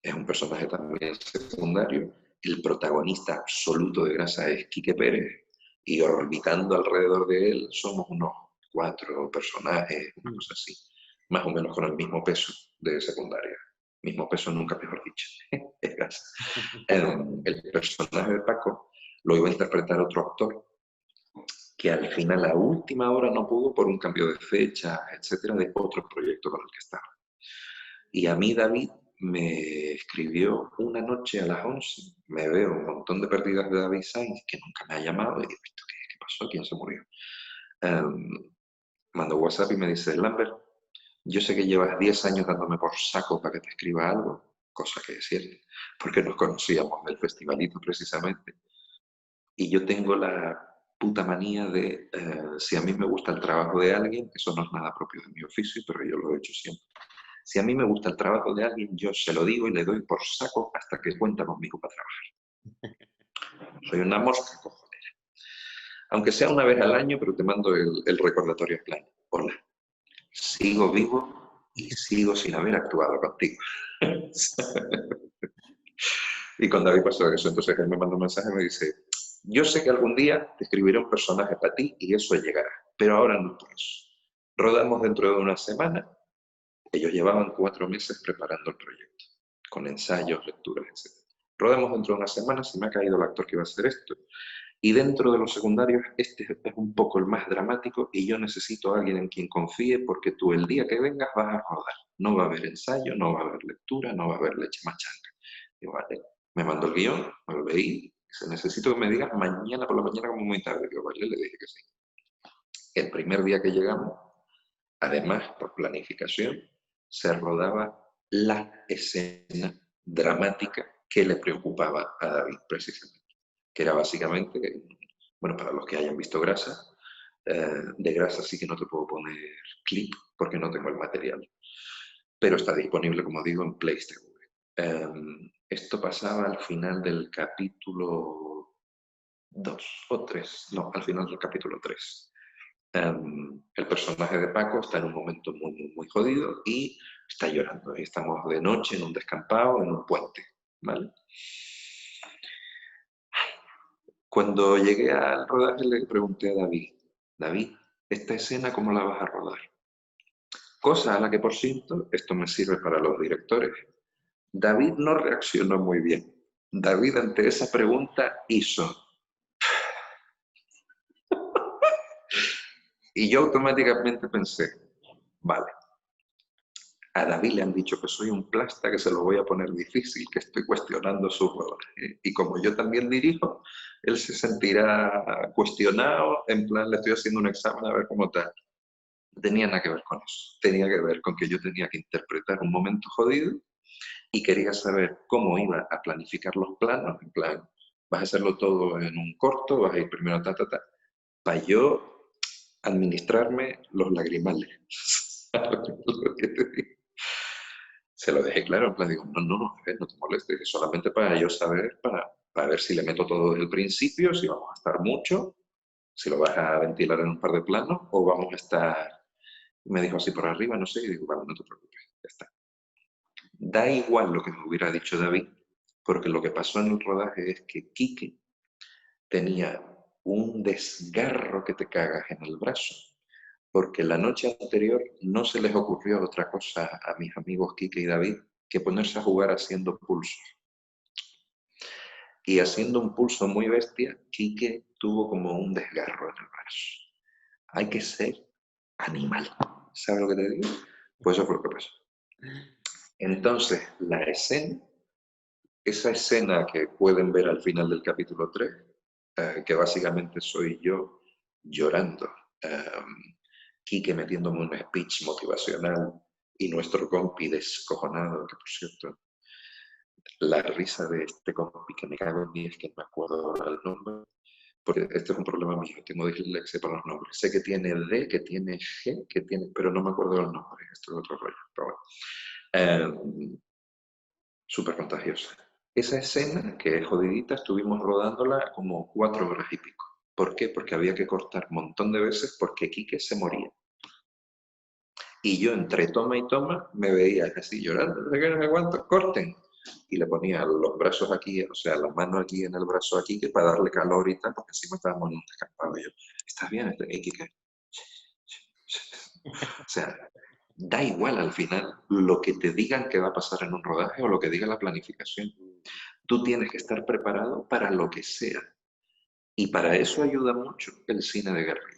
es un personaje también secundario. El protagonista absoluto de Grasa es Quique Pérez y orbitando alrededor de él somos unos 4 personajes, una cosa así, más o menos con el mismo peso de secundaria. Mismo peso, nunca mejor dicho. El personaje de Paco lo iba a interpretar otro actor que al final a última hora no pudo por un cambio de fecha, etcétera, de otro proyecto con el que estaba. Y a mí David me escribió una noche a las 11, me veo un montón de pérdidas de David Sainz, que nunca me ha llamado, y digo, ¿qué pasó? ¿Quién se murió? Mando WhatsApp y me dice, Lambert, yo sé que llevas 10 años dándome por saco para que te escriba algo, cosa que es cierta, porque nos conocíamos del festivalito precisamente. Y yo tengo la puta manía de, si a mí me gusta el trabajo de alguien, eso no es nada propio de mi oficio, pero yo lo he hecho siempre. Si a mí me gusta el trabajo de alguien, yo se lo digo y le doy por saco hasta que cuenta conmigo para trabajar. Soy una mosca cojonera. Aunque sea una vez al año, pero te mando el recordatorio en plan. Hola, sigo vivo y sigo sin haber actuado contigo. Y con David pasó eso. Entonces él me mandó un mensaje y me dice, yo sé que algún día te escribiré un personaje para ti y eso llegará, pero ahora no por eso. Rodamos dentro de una semana. Ellos llevaban 4 meses preparando el proyecto, con ensayos, lecturas, etc. Rodamos dentro de una semana, se me ha caído el actor que iba a hacer esto. Y dentro de los secundarios, este es un poco el más dramático y yo necesito a alguien en quien confíe porque tú el día que vengas vas a rodar. No va a haber ensayo, no va a haber lectura, no va a haber leche machanga. Y vale, me mandó el guión, me lo leí, dice, necesito que me digas mañana por la mañana como muy tarde. Yo vale, le dije que sí. El primer día que llegamos, además por planificación, se rodaba la escena dramática que le preocupaba a David precisamente, que era básicamente, bueno, para los que hayan visto Grasa, de Grasa sí que no te puedo poner clip porque no tengo el material, pero está disponible, como digo, en Play TV. Esto pasaba al final del capítulo 2 o 3, no, al final del capítulo 3. El personaje de Paco está en un momento muy jodido y está llorando. Y estamos de noche en un descampado, en un puente, ¿vale? Cuando llegué al rodaje le pregunté a David, ¿esta escena cómo la vas a rodar? Cosa a la que, por cierto, esto me sirve para los directores. David no reaccionó muy bien. David ante esa pregunta hizo... Y yo automáticamente pensé, vale, a David le han dicho que soy un plasta, que se lo voy a poner difícil, que estoy cuestionando su rodaje. Y como yo también dirijo, él se sentirá cuestionado, en plan, le estoy haciendo un examen a ver cómo tal. No tenía nada que ver con eso. Tenía que ver con que yo tenía que interpretar un momento jodido y quería saber cómo iba a planificar los planos. En plan, vas a hacerlo todo en un corto, vas a ir primero para yo administrarme los lagrimales. ¿Sabes lo que te digo? Se lo dejé claro, en plan, digo, no te molestes, es solamente para yo saber, para ver si le meto todo desde el principio, si vamos a estar mucho, si lo vas a ventilar en un par de planos, o vamos a estar, me dijo así por arriba, no sé, y digo, vale, no te preocupes, ya está. Da igual lo que me hubiera dicho David, porque lo que pasó en el rodaje es que Quique tenía un desgarro que te cagas en el brazo, porque la noche anterior no se les ocurrió otra cosa a mis amigos Quique y David que ponerse a jugar haciendo pulsos. Y haciendo un pulso muy bestia, Quique tuvo como un desgarro en el brazo. Hay que ser animal. ¿Sabes lo que te digo? Pues eso fue lo que pasó. Entonces, la escena, esa escena que pueden ver al final del capítulo 3, que básicamente soy yo llorando, Quique metiéndome un speech motivacional y nuestro compi descojonado, que por cierto, la risa de este compi que me cago en mí es que no me acuerdo ahora el nombre, porque este es un problema mío, tengo dislexia para los nombres. Sé que tiene D, que tiene G, que tiene, pero no me acuerdo los nombres, esto es otro rollo, pero bueno. Súper contagiosa. Esa escena, que es jodidita, estuvimos rodándola como 4 horas y pico. ¿Por qué? Porque había que cortar un montón de veces porque Quique se moría. Y yo entre toma y toma me veía así llorando, no sé qué, no sé cuánto, corten. Y le ponía los brazos aquí, o sea, las manos aquí en el brazo aquí, que para darle calor y tal, porque encima estábamos en un descampado. Y yo, ¿estás bien? Y Quique. O sea, da igual al final lo que te digan que va a pasar en un rodaje o lo que diga la planificación. Tú tienes que estar preparado para lo que sea. Y para eso ayuda mucho el cine de guerrilla.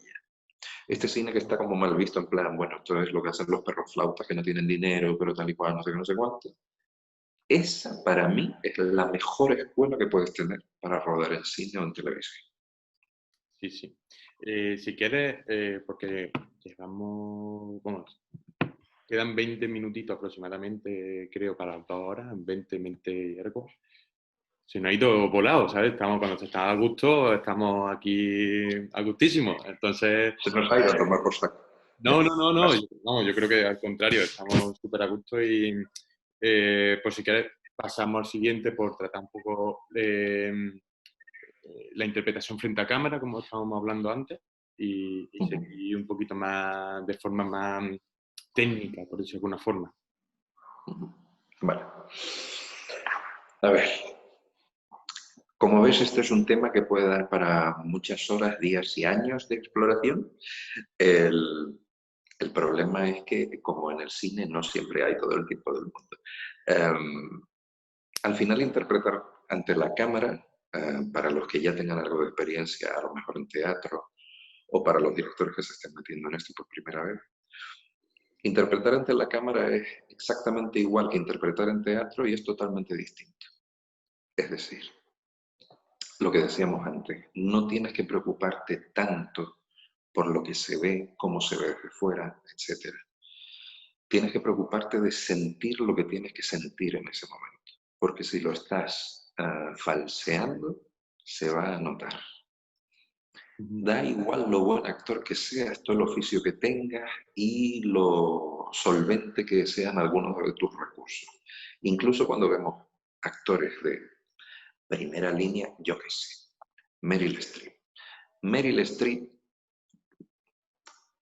Este cine que está como mal visto, en plan, bueno, esto es lo que hacen los perros flautas que no tienen dinero, pero tal y cual, no sé qué, no sé cuánto. Esa, para mí, es la mejor escuela que puedes tener para rodar en cine o en televisión. Sí, sí. Si quieres, porque llevamos, bueno, quedan 20 minutitos aproximadamente, creo, para las 2 horas, 20 y algo. Se nos ha ido volado, ¿sabes? Estamos, cuando se está a gusto, estamos aquí a gustísimo. Entonces... Se nos ha ido a tomar por saco. No. Yo creo que al contrario, estamos súper a gusto y por si quieres pasamos al siguiente por tratar un poco la interpretación frente a cámara, como estábamos hablando antes, y seguir un poquito más, de forma más técnica, por decirlo de alguna forma. Vale. A ver. Como ves, este es un tema que puede dar para muchas horas, días y años de exploración. El problema es que, como en el cine, no siempre hay todo el tiempo del mundo. Al final, interpretar ante la cámara, para los que ya tengan algo de experiencia, a lo mejor en teatro, o para los directores que se estén metiendo en esto por primera vez, interpretar ante la cámara es exactamente igual que interpretar en teatro y es totalmente distinto. Es decir, lo que decíamos antes, no tienes que preocuparte tanto por lo que se ve, cómo se ve desde fuera, etc. Tienes que preocuparte de sentir lo que tienes que sentir en ese momento, porque si lo estás falseando, se va a notar. Da igual lo buen actor que seas, todo el oficio que tengas y lo solvente que sean algunos de tus recursos. Incluso cuando vemos actores de primera línea, yo qué sé, Meryl Streep. Meryl Streep,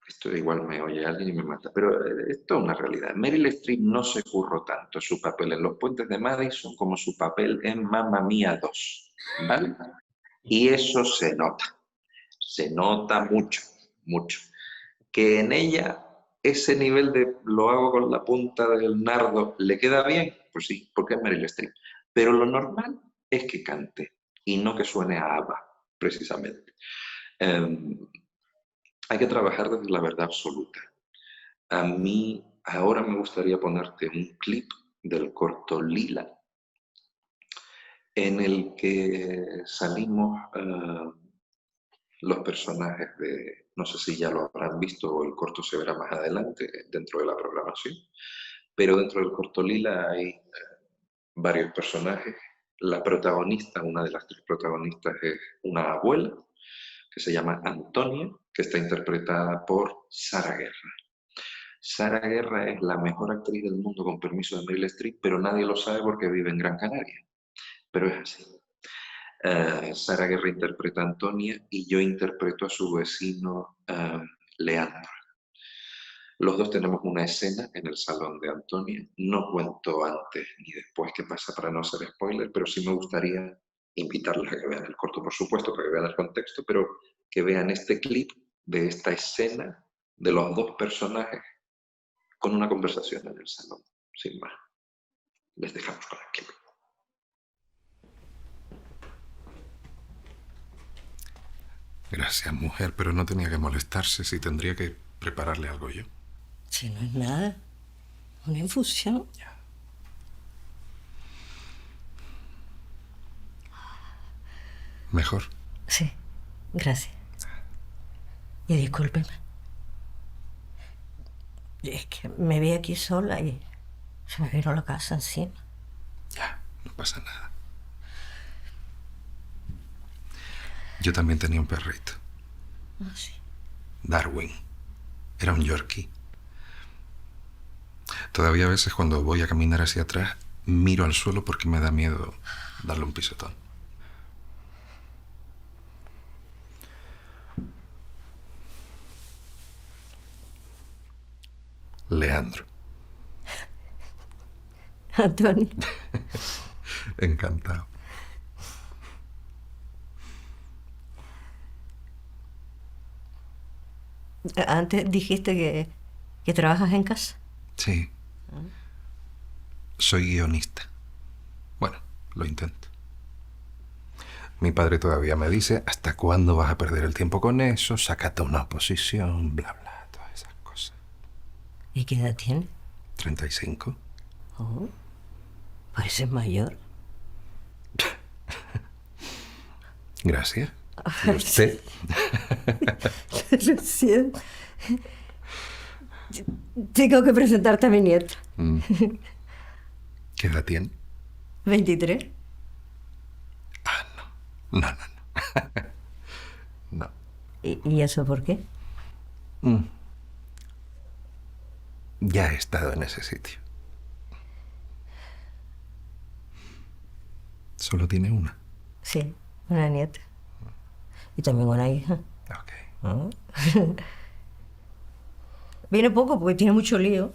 esto igual me oye alguien y me mata, pero esto es una realidad. Meryl Streep no se curró tanto su papel en Los Puentes de Madison como su papel en Mamma Mía 2, ¿vale? Y eso se nota mucho, mucho. Que en ella ese nivel de lo hago con la punta del nardo le queda bien, pues sí, porque es Meryl Streep. Pero lo normal es que cante y no que suene a ABBA, precisamente. Hay que trabajar desde la verdad absoluta. A mí ahora me gustaría ponerte un clip del corto Lila, en el que salimos los personajes de, no sé si ya lo habrán visto o el corto se verá más adelante dentro de la programación, pero dentro del corto Lila hay varios personajes. La protagonista, una de las 3 protagonistas, es una abuela que se llama Antonia, que está interpretada por Sara Guerra. Sara Guerra es la mejor actriz del mundo con permiso de Meryl Streep, pero nadie lo sabe porque vive en Gran Canaria. Pero es así. Sara Guerra interpreta a Antonia y yo interpreto a su vecino Leandro. Los dos tenemos una escena en el salón de Antonia. No cuento antes ni después qué pasa para no hacer spoiler, pero sí me gustaría invitarles a que vean el corto, por supuesto, para que vean el contexto, pero que vean este clip de esta escena de los dos personajes con una conversación en el salón, sin más. Les dejamos con el clip. Gracias, mujer, pero no tenía que molestarse si tendría que prepararle algo yo. Si no es nada, una infusión. Ya. ¿Mejor? Sí, gracias. Y discúlpeme. Es que me vi aquí sola y se me vino la casa encima. Ya, no pasa nada. Yo también tenía un perrito. Ah, sí. Darwin. Era un Yorkie. Todavía a veces cuando voy a caminar hacia atrás miro al suelo porque me da miedo darle un pisotón. Leandro. Antonio. Encantado. Antes dijiste que trabajas en casa. Sí. Soy guionista. Bueno, lo intento. Mi padre todavía me dice, ¿hasta cuándo vas a perder el tiempo con eso? Sácate una oposición, bla, bla, todas esas cosas. ¿Y qué edad tienes? 35. Oh, pareces mayor. Gracias. ¿Y usted? Recién. Tengo que presentarte a mi nieta. ¿Qué edad tiene? 23. Ah, no. No. No. ¿Y eso por qué? Ya he estado en ese sitio. ¿Solo tiene una? Sí, una nieta. Y también una hija. Ok. ¿Ah? Viene poco porque tiene mucho lío.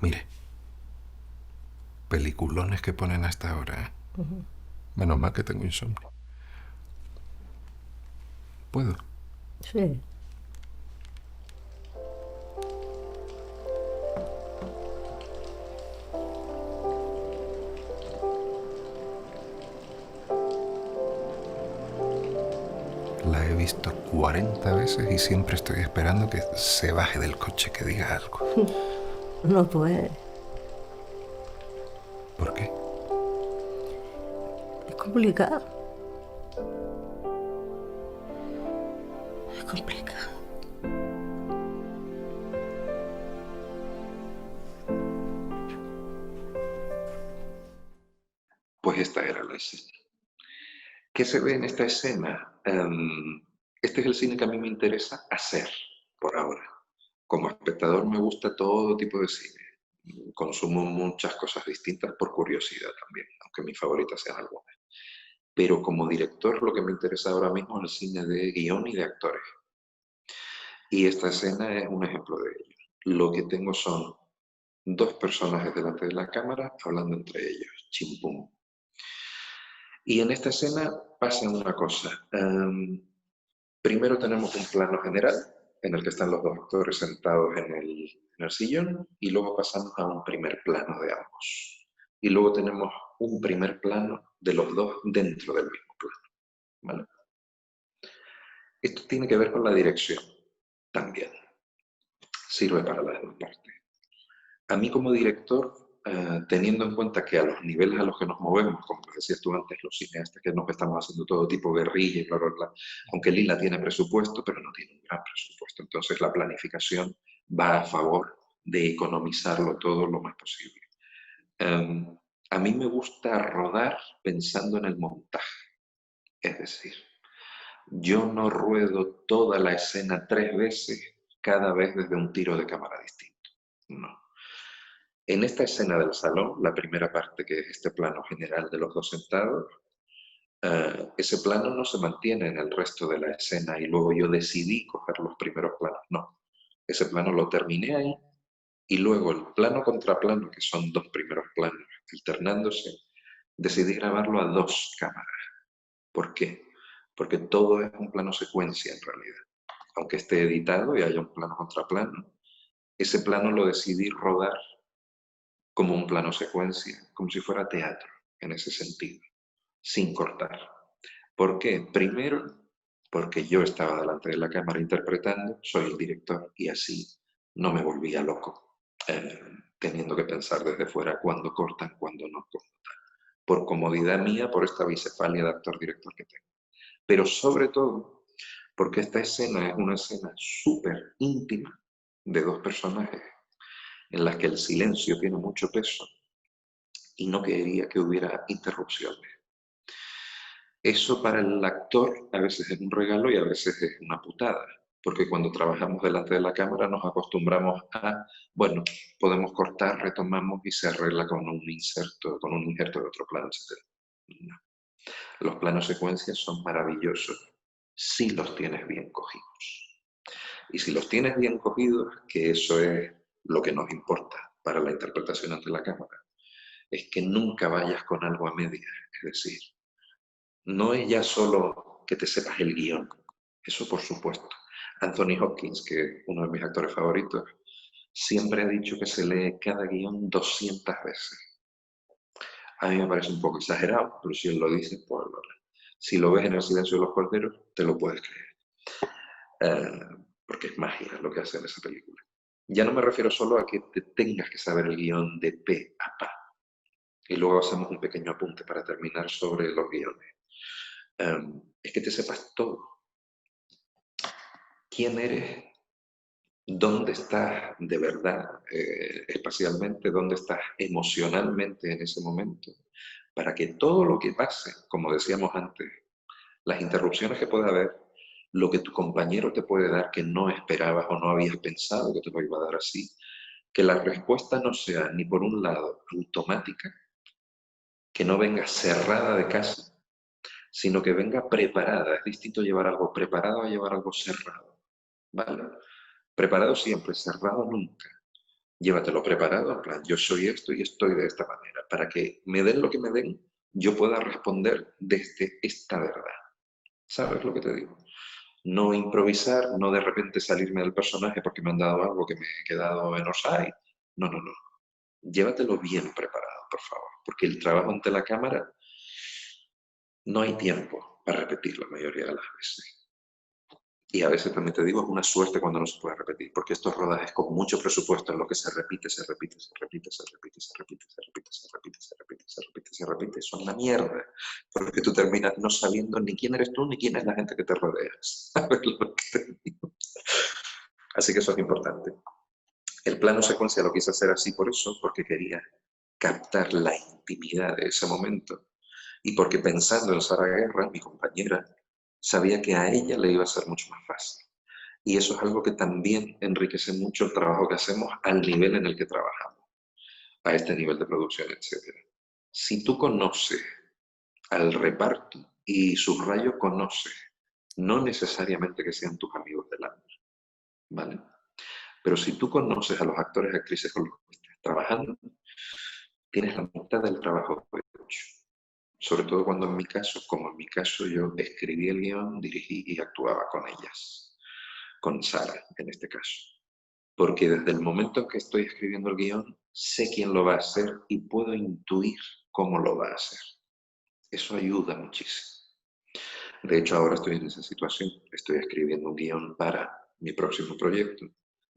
Mire, peliculones que ponen hasta ahora, ¿eh? Menos mal que tengo insomnio. ¿Puedo? Sí. La he visto 40 veces y siempre estoy esperando que se baje del coche, que diga algo. No puede. ¿Por qué? Es complicado. Es complicado. Pues esta era la escena. ¿Qué se ve en esta escena? Este es el cine que a mí me interesa hacer por ahora. Como espectador me gusta todo tipo de cine. Consumo muchas cosas distintas por curiosidad también, aunque mis favoritas sean algunas. Pero como director lo que me interesa ahora mismo es el cine de guión y de actores. Y esta escena es un ejemplo de ello. Lo que tengo son 2 personajes delante de la cámara hablando entre ellos, chimpum. Y en esta escena pasa una cosa. Primero tenemos un plano general en el que están los 2 actores sentados en el sillón y luego pasamos a un primer plano de ambos. y luego tenemos un primer plano de los dos dentro del mismo plano, ¿vale? Esto tiene que ver con la dirección también. Sirve para las dos partes. A mí como director, teniendo en cuenta que a los niveles a los que nos movemos, como decías tú antes, los cineastas que nos estamos haciendo todo tipo de guerrilla y bla, bla, bla, aunque Lila tiene presupuesto, pero no tiene un gran presupuesto, entonces la planificación va a favor de economizarlo todo lo más posible. A mí me gusta rodar pensando en el montaje, es decir, yo no ruedo toda la escena 3 veces, cada vez desde un tiro de cámara distinto, no. En esta escena del salón, la primera parte, que es este plano general de los dos sentados, ese plano no se mantiene en el resto de la escena y luego yo decidí coger los primeros planos, no. Ese plano lo terminé ahí y luego el plano contra plano, que son 2 primeros planos alternándose, decidí grabarlo a 2 cámaras. ¿Por qué? Porque todo es un plano secuencia en realidad. Aunque esté editado y haya un plano contra plano, ese plano lo decidí rodar como un plano secuencia, como si fuera teatro, en ese sentido, sin cortar. ¿Por qué? Primero, porque yo estaba delante de la cámara interpretando, soy el director, y así no me volvía loco, teniendo que pensar desde fuera cuándo cortan, cuándo no cortan. Por comodidad mía, por esta bicefalia de actor-director que tengo. Pero sobre todo, porque esta escena es una escena súper íntima de 2 personajes, en las que el silencio tiene mucho peso y no quería que hubiera interrupciones. Eso para el actor a veces es un regalo y a veces es una putada, porque cuando trabajamos delante de la cámara nos acostumbramos a, bueno, podemos cortar, retomamos y se arregla con un injerto de otro plano, etc. No. Los planos secuencias son maravillosos si los tienes bien cogidos. Y si los tienes bien cogidos, que eso es lo que nos importa para la interpretación ante la cámara, es que nunca vayas con algo a medias. Es decir, no es ya solo que te sepas el guión, eso por supuesto. Anthony Hopkins, que es uno de mis actores favoritos, siempre ha dicho que se lee cada guión 200 veces. A mí me parece un poco exagerado, pero si él lo dice, pues si lo ves en El silencio de los corderos, te lo puedes creer. Porque es magia lo que hace en esa película. Ya no me refiero solo a que te tengas que saber el guión de pe a pa. Y luego hacemos un pequeño apunte para terminar sobre los guiones. Es que te sepas todo. ¿Quién eres? ¿Dónde estás de verdad, espacialmente? ¿Dónde estás emocionalmente en ese momento? Para que todo lo que pase, como decíamos antes, las interrupciones que pueda haber, lo que tu compañero te puede dar que no esperabas o no habías pensado que te lo iba a dar así, que la respuesta no sea ni por un lado automática, que no venga cerrada de casa, sino que venga preparada. Es distinto llevar algo preparado a llevar algo cerrado, ¿vale? Preparado siempre, cerrado nunca. Llévatelo preparado, en plan, yo soy esto y estoy de esta manera, para que me den lo que me den, yo pueda responder desde esta verdad. ¿Sabes lo que te digo? No improvisar, no de repente salirme del personaje porque me han dado algo que me he quedado en offside. No, no, no. Llévatelo bien preparado, por favor, porque el trabajo ante la cámara no hay tiempo para repetir la mayoría de las veces. Y a veces también te digo, es una suerte cuando no se puede repetir, porque estos rodajes con mucho presupuesto en lo que se repite, se repite, se repite, se repite, se repite, se repite, se repite, se repite, se repite, se repite, son una mierda, porque tú terminas no sabiendo ni quién eres tú ni quién es la gente que te rodea. ¿Sabes lo que te digo? Así que eso es importante. El plano secuencia lo quise hacer así por eso, porque quería captar la intimidad de ese momento y porque pensando en Sara Guerra, mi compañera, sabía que a ella le iba a ser mucho más fácil. Y eso es algo que también enriquece mucho el trabajo que hacemos al nivel en el que trabajamos, a este nivel de producción, etc. Si tú conoces al reparto, y subrayo conoces, no necesariamente que sean tus amigos del alma, ¿vale? Pero si tú conoces a los actores y actrices con los que estás trabajando, tienes la mitad del trabajo hecho. Sobre todo cuando en mi caso, como en mi caso yo escribí el guión, dirigí y actuaba con ellas, con Sara en este caso. porque desde el momento en que estoy escribiendo el guión, sé quién lo va a hacer y puedo intuir cómo lo va a hacer. Eso ayuda muchísimo. De hecho, ahora estoy en esa situación. Estoy escribiendo un guión para mi próximo proyecto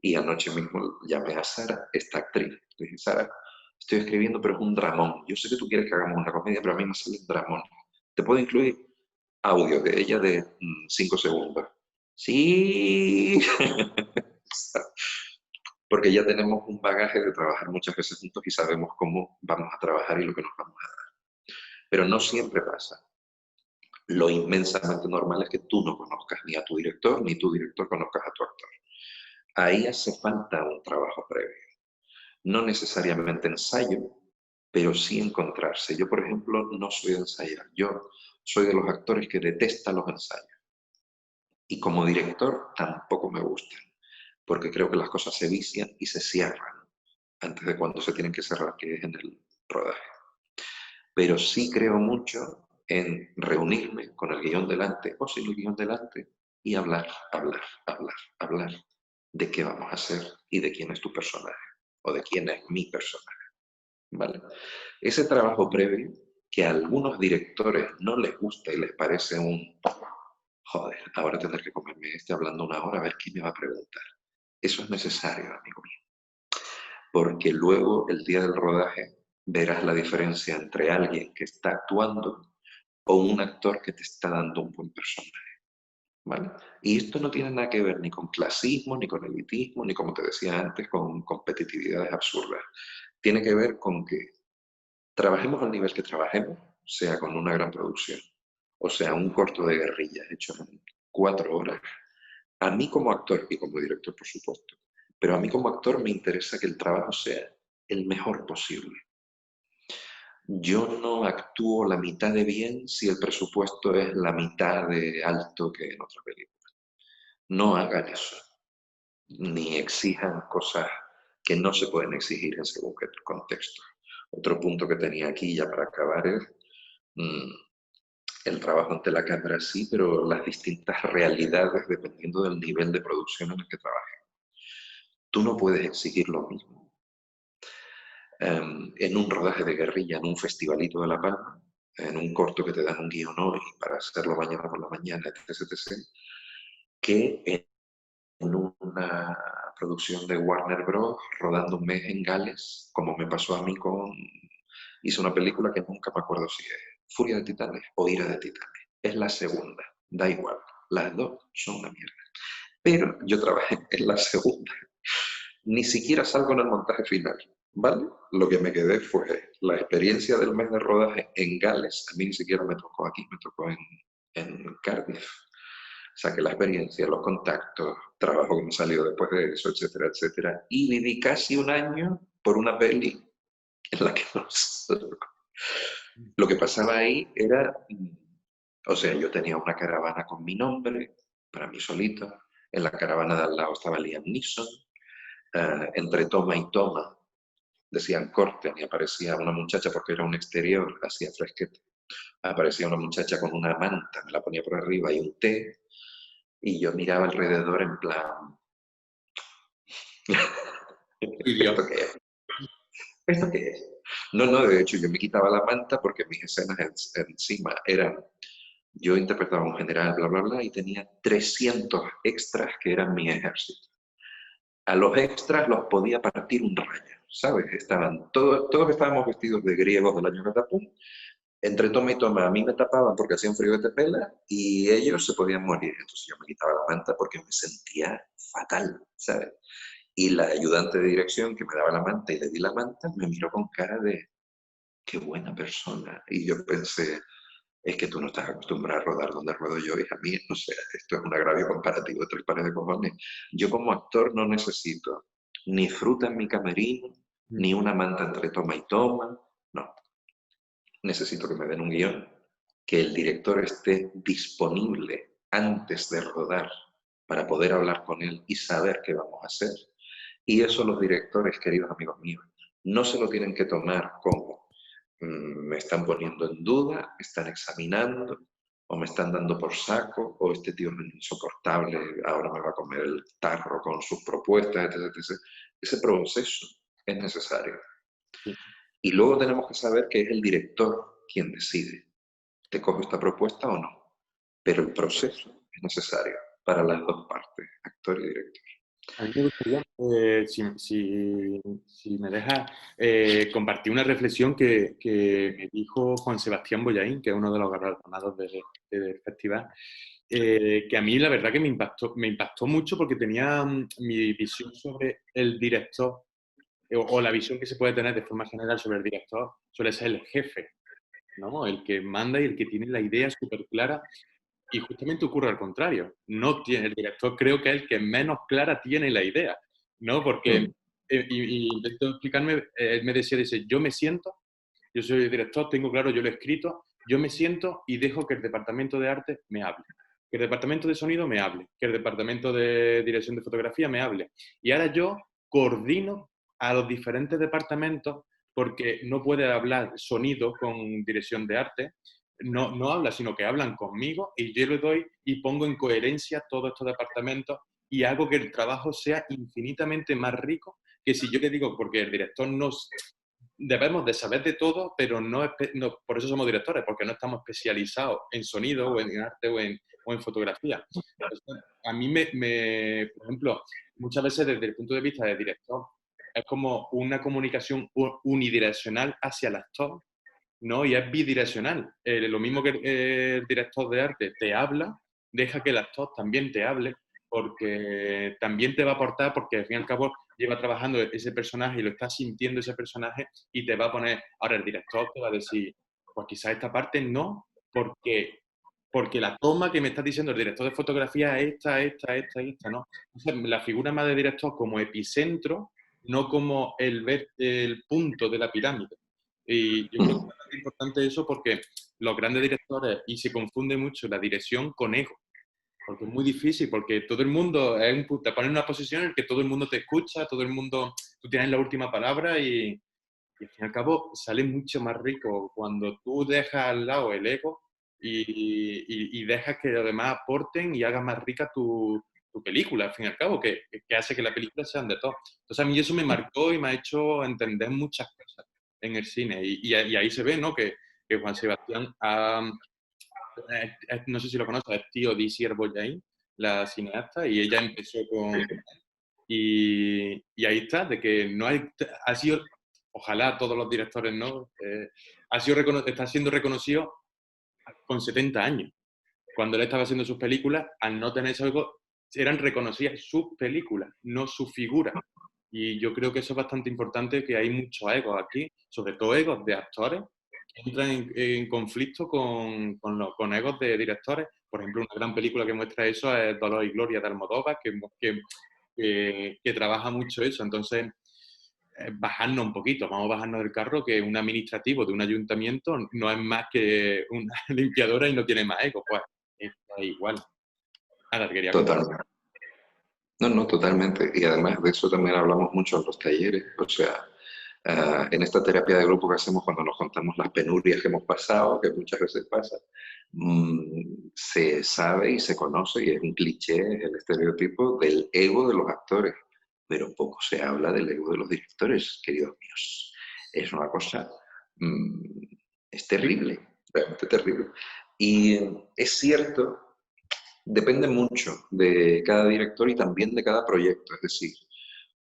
y anoche mismo llamé a Sara, esta actriz. Le dije, Sara, estoy escribiendo, pero es un dramón. Yo sé que tú quieres que hagamos una comedia, pero a mí me sale un dramón. ¿Te puedo incluir audio de ella de 5 segundos? Sí. Porque ya tenemos un bagaje de trabajar muchas veces juntos y sabemos cómo vamos a trabajar y lo que nos vamos a dar. Pero no siempre pasa. Lo inmensamente normal es que tú no conozcas ni a tu director, ni tu director conozcas a tu actor. Ahí hace falta un trabajo previo. No necesariamente ensayo, pero sí encontrarse. Yo, por ejemplo, no soy de ensayar. Yo soy de los actores que detestan los ensayos. Y como director tampoco me gustan, porque creo que las cosas se vician y se cierran antes de cuando se tienen que cerrar, que es en el rodaje. Pero sí creo mucho en reunirme con el guión delante o sin el guión delante y hablar de qué vamos a hacer y de quién es tu personaje o de quién es mi personaje, ¿vale? Ese trabajo previo que a algunos directores no les gusta y les parece un joder, ahora tener que comerme hablando una hora a ver quién me va a preguntar. Eso es necesario, amigo mío, porque luego el día del rodaje verás la diferencia entre alguien que está actuando o un actor que te está dando un buen personaje, ¿vale? Y esto no tiene nada que ver ni con clasismo, ni con elitismo, ni como te decía antes, con competitividades absurdas. Tiene que ver con que trabajemos al nivel que trabajemos, sea con una gran producción, o sea un corto de guerrilla hecho en 4 horas. A mí como actor y como director, por supuesto, pero a mí como actor me interesa que el trabajo sea el mejor posible. Yo no actúo la mitad de bien si el presupuesto es la mitad de alto que en otra película. No hagan eso, ni exijan cosas que no se pueden exigir en según qué contexto. Otro punto que tenía aquí ya para acabar es el trabajo ante la cámara, sí, pero las distintas realidades dependiendo del nivel de producción en el que trabajes. Tú no puedes exigir lo mismo en un rodaje de guerrilla, en un festivalito de La Palma, en un corto que te dan un guión hoy para hacerlo mañana por la mañana, etc., que en una producción de Warner Bros. Rodando un mes en Gales, como me pasó a mí con... Hice una película que nunca me acuerdo si es Furia de Titanes o Ira de Titanes. Es la segunda, da igual, las dos son una mierda. Pero yo trabajé en la segunda. Ni siquiera salgo en el montaje final, ¿vale? Lo que me quedé fue la experiencia del mes de rodaje en Gales. A mí ni siquiera me tocó aquí, me tocó en Cardiff. Saqué la experiencia, los contactos, trabajo que me salió después de eso, etcétera, etcétera. Y viví casi un año por una peli en la que no sé. Lo que pasaba ahí era, o sea, yo tenía una caravana con mi nombre, para mí solito. En la caravana de al lado estaba Liam Neeson. Entre toma y toma decían corten y aparecía una muchacha, porque era un exterior, hacía fresquete. Aparecía una muchacha con una manta, me la ponía por arriba y un té. Y yo miraba alrededor en plan... ¿Esto qué es? ¿Esto qué es? No, de hecho yo me quitaba la manta porque mis escenas encima eran... Yo interpretaba a un general, bla, bla, bla, y tenía 300 extras que eran mi ejército. A los extras los podía partir un rayo, ¿sabes? Todos estábamos vestidos de griegos del año Catapum. Entre toma y toma a mí me tapaban porque hacía un frío de tepela y ellos se podían morir. Entonces yo me quitaba la manta porque me sentía fatal, ¿sabes? Y la ayudante de dirección que me daba la manta y le di la manta me miró con cara de qué buena persona. Y yo pensé, es que tú no estás acostumbrado a rodar donde ruedo yo, hija mía, no sé, esto es un agravio comparativo de 3 pares de cojones. Yo como actor no necesito ni fruta en mi camerino, ni una manta entre toma y toma, no. Necesito que me den un guión, que el director esté disponible antes de rodar para poder hablar con él y saber qué vamos a hacer. Y eso los directores, queridos amigos míos, no se lo tienen que tomar como me están poniendo en duda, me están examinando o me están dando por saco, o este tío es insoportable, ahora me va a comer el tarro con sus propuestas, etc, etc. Ese proceso es necesario. Sí. Y luego tenemos que saber que es el director quien decide, ¿te cojo esta propuesta o no? Pero el proceso es necesario para las dos partes, actor y director. A mí me gustaría, si me dejas, compartir una reflexión que me dijo Juan Sebastián Bollaín, que es uno de los galardonados del festival, que a mí la verdad que me impactó mucho porque tenía mi visión sobre el director, o la visión que se puede tener de forma general sobre el director, suele ser el jefe, ¿no? El que manda y el que tiene la idea súper clara. Y justamente ocurre al contrario. No tiene, el director creo que es el que menos clara tiene la idea, ¿no? Porque, y intento explicarme, él me decía, dice, yo me siento, yo soy el director, tengo claro, yo lo he escrito, yo me siento y dejo que el departamento de arte me hable, que el departamento de sonido me hable, que el departamento de dirección de fotografía me hable. Y ahora yo coordino a los diferentes departamentos porque no puede hablar sonido con dirección de arte, no habla, sino que hablan conmigo y yo le doy y pongo en coherencia todos estos departamentos y hago que el trabajo sea infinitamente más rico que si yo le digo, porque el director nos debemos de saber de todo, pero no, por eso somos directores, porque no estamos especializados en sonido o en arte o en fotografía. Entonces, a mí por ejemplo, muchas veces desde el punto de vista del director, es como una comunicación unidireccional hacia el actor, ¿no? Y es bidireccional. Lo mismo que el director de arte te habla, deja que el actor también te hable, porque también te va a aportar, porque al fin y al cabo lleva trabajando ese personaje y lo está sintiendo ese personaje y te va a poner, ahora el director te va a decir, pues quizás esta parte no, porque la toma que me está diciendo el director de fotografía es esta, ¿no? Entonces, la figura más de director como epicentro, no como el punto de la pirámide. Y yo creo que es bastante importante eso porque los grandes directores, y se confunde mucho la dirección con ego, porque es muy difícil, porque todo el mundo te pone en una posición en la que todo el mundo te escucha, todo el mundo, tú tienes la última palabra y al fin y al cabo sale mucho más rico cuando tú dejas al lado el ego y dejas que los demás aporten y hagas más rica tu película, al fin y al cabo, que hace que la película sean de todo. Entonces a mí eso me marcó y me ha hecho entender muchas cosas en el cine. Y ahí se ve, ¿no? Que Juan Sebastián no sé si lo conoces, es tío de Isier Bollaín, la cineasta, y ella empezó con... Y ahí está, de que no hay... Ha sido, ojalá todos los directores, ¿no? Está siendo reconocido con 70 años. Cuando él estaba haciendo sus películas, al no tener eso, eran reconocidas sus películas, no su figura. Y yo creo que eso es bastante importante, que hay muchos egos aquí, sobre todo egos de actores, que entran en conflicto con egos de directores. Por ejemplo, una gran película que muestra eso es Dolor y Gloria de Almodóvar, que trabaja mucho eso. Entonces, bajarnos un poquito, vamos a bajarnos del carro, que un administrativo de un ayuntamiento no es más que una limpiadora y no tiene más ego. Pues es igual. Nada, te quería contar. Totalmente. No, totalmente. Y además de eso también hablamos mucho en los talleres. O sea, en esta terapia de grupo que hacemos cuando nos contamos las penurias que hemos pasado, que muchas veces pasa, se sabe y se conoce, y es un cliché, el estereotipo del ego de los actores, pero poco se habla del ego de los directores, queridos míos. Es una cosa, es terrible, realmente terrible. Y es cierto, depende mucho de cada director y también de cada proyecto, es decir,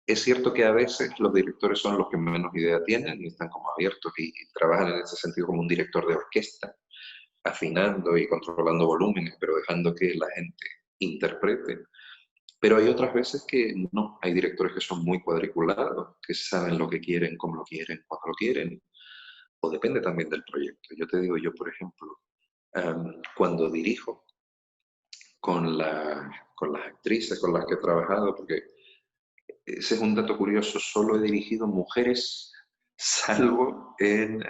es cierto que a veces los directores son los que menos idea tienen y están como abiertos y trabajan en ese sentido como un director de orquesta, afinando y controlando volúmenes, pero dejando que la gente interprete. Pero hay otras veces que no, hay directores que son muy cuadriculados, que saben lo que quieren, cómo lo quieren, cuándo lo quieren, o depende también del proyecto. Yo te digo, yo por ejemplo, cuando dirijo con las actrices con las que he trabajado, porque ese es un dato curioso, solo he dirigido mujeres, salvo en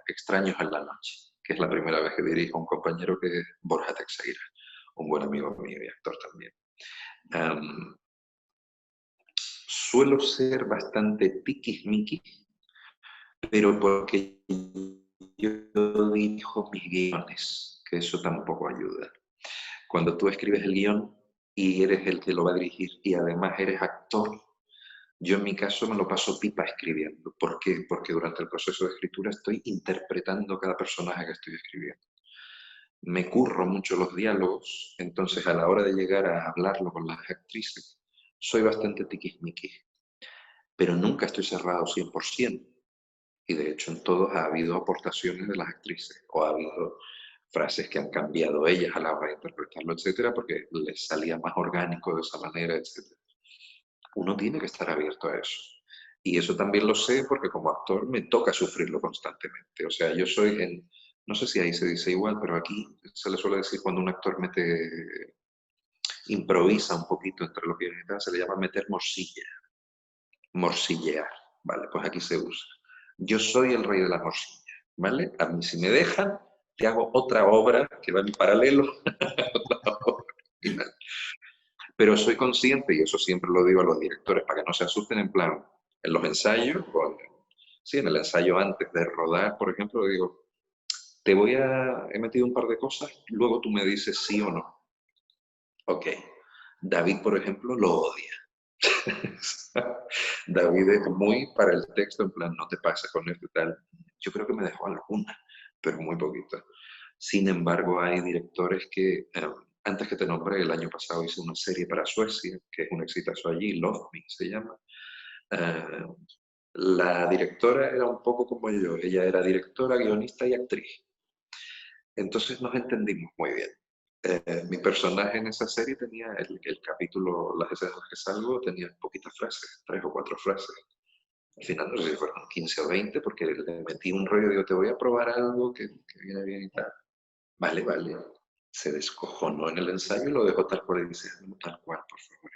Extraños en la noche, que es la primera vez que dirijo a un compañero que es Borja Teixeira, un buen amigo mío y actor también. Suelo ser bastante tiquismiquis, pero porque yo dirijo mis guiones, que eso tampoco ayuda. Cuando tú escribes el guión y eres el que lo va a dirigir y además eres actor, yo en mi caso me lo paso pipa escribiendo. ¿Por qué? Porque durante el proceso de escritura estoy interpretando cada personaje que estoy escribiendo. Me curro mucho los diálogos, entonces a la hora de llegar a hablarlo con las actrices, soy bastante tiquismiquis, pero nunca estoy cerrado 100%. Y de hecho en todos ha habido aportaciones de las actrices, o ha habido frases que han cambiado ellas a la hora de interpretarlo, etcétera, porque les salía más orgánico de esa manera, etcétera. Uno tiene que estar abierto a eso. Y eso también lo sé porque como actor me toca sufrirlo constantemente. O sea, yo soy, no sé si ahí se dice igual, pero aquí se le suele decir cuando un actor improvisa un poquito entre lo que está, se le llama meter morcilla. Morcillear, ¿vale? Pues aquí se usa. Yo soy el rey de la morcilla, ¿vale? A mí si me dejan, te hago otra obra que va en paralelo a la obra original. Pero soy consciente, y eso siempre lo digo a los directores, para que no se asusten en plan, en los ensayos, sí, en el ensayo antes de rodar, por ejemplo, digo, he metido un par de cosas, luego tú me dices sí o no. Ok. David, por ejemplo, lo odia. David es muy para el texto, en plan, no te pases con esto y tal. Yo creo que me dejó alguna, pero muy poquito. Sin embargo, hay directores que, antes que te nombré, el año pasado hice una serie para Suecia, que es un exitazo allí, Love Me se llama. La directora era un poco como yo, ella era directora, guionista y actriz. Entonces nos entendimos muy bien. Mi personaje en esa serie tenía el capítulo, las escenas que salgo, tenía poquitas frases, 3 o 4 frases. Al final no sé si fueron 15 o 20, porque le metí un rollo, digo, te voy a probar algo que viene bien y tal. Vale, vale. Se descojonó en el ensayo y lo dejó tal cual y dice, tal cual, por favor.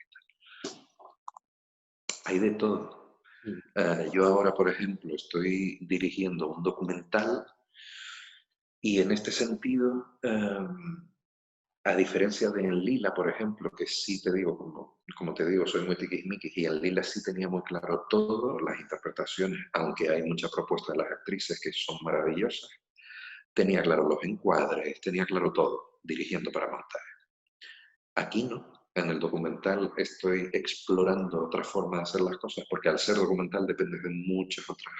Hay de todo. Yo ahora, por ejemplo, estoy dirigiendo un documental y en este sentido, a diferencia de En Lila, por ejemplo, que sí te digo, como te digo, soy muy tiquismiquis, y En Lila sí tenía muy claro todo, las interpretaciones, aunque hay mucha propuesta de las actrices que son maravillosas, tenía claro los encuadres, tenía claro todo, dirigiendo para montaje. Aquí no. En el documental estoy explorando otra forma de hacer las cosas, porque al ser documental depende de muchas otras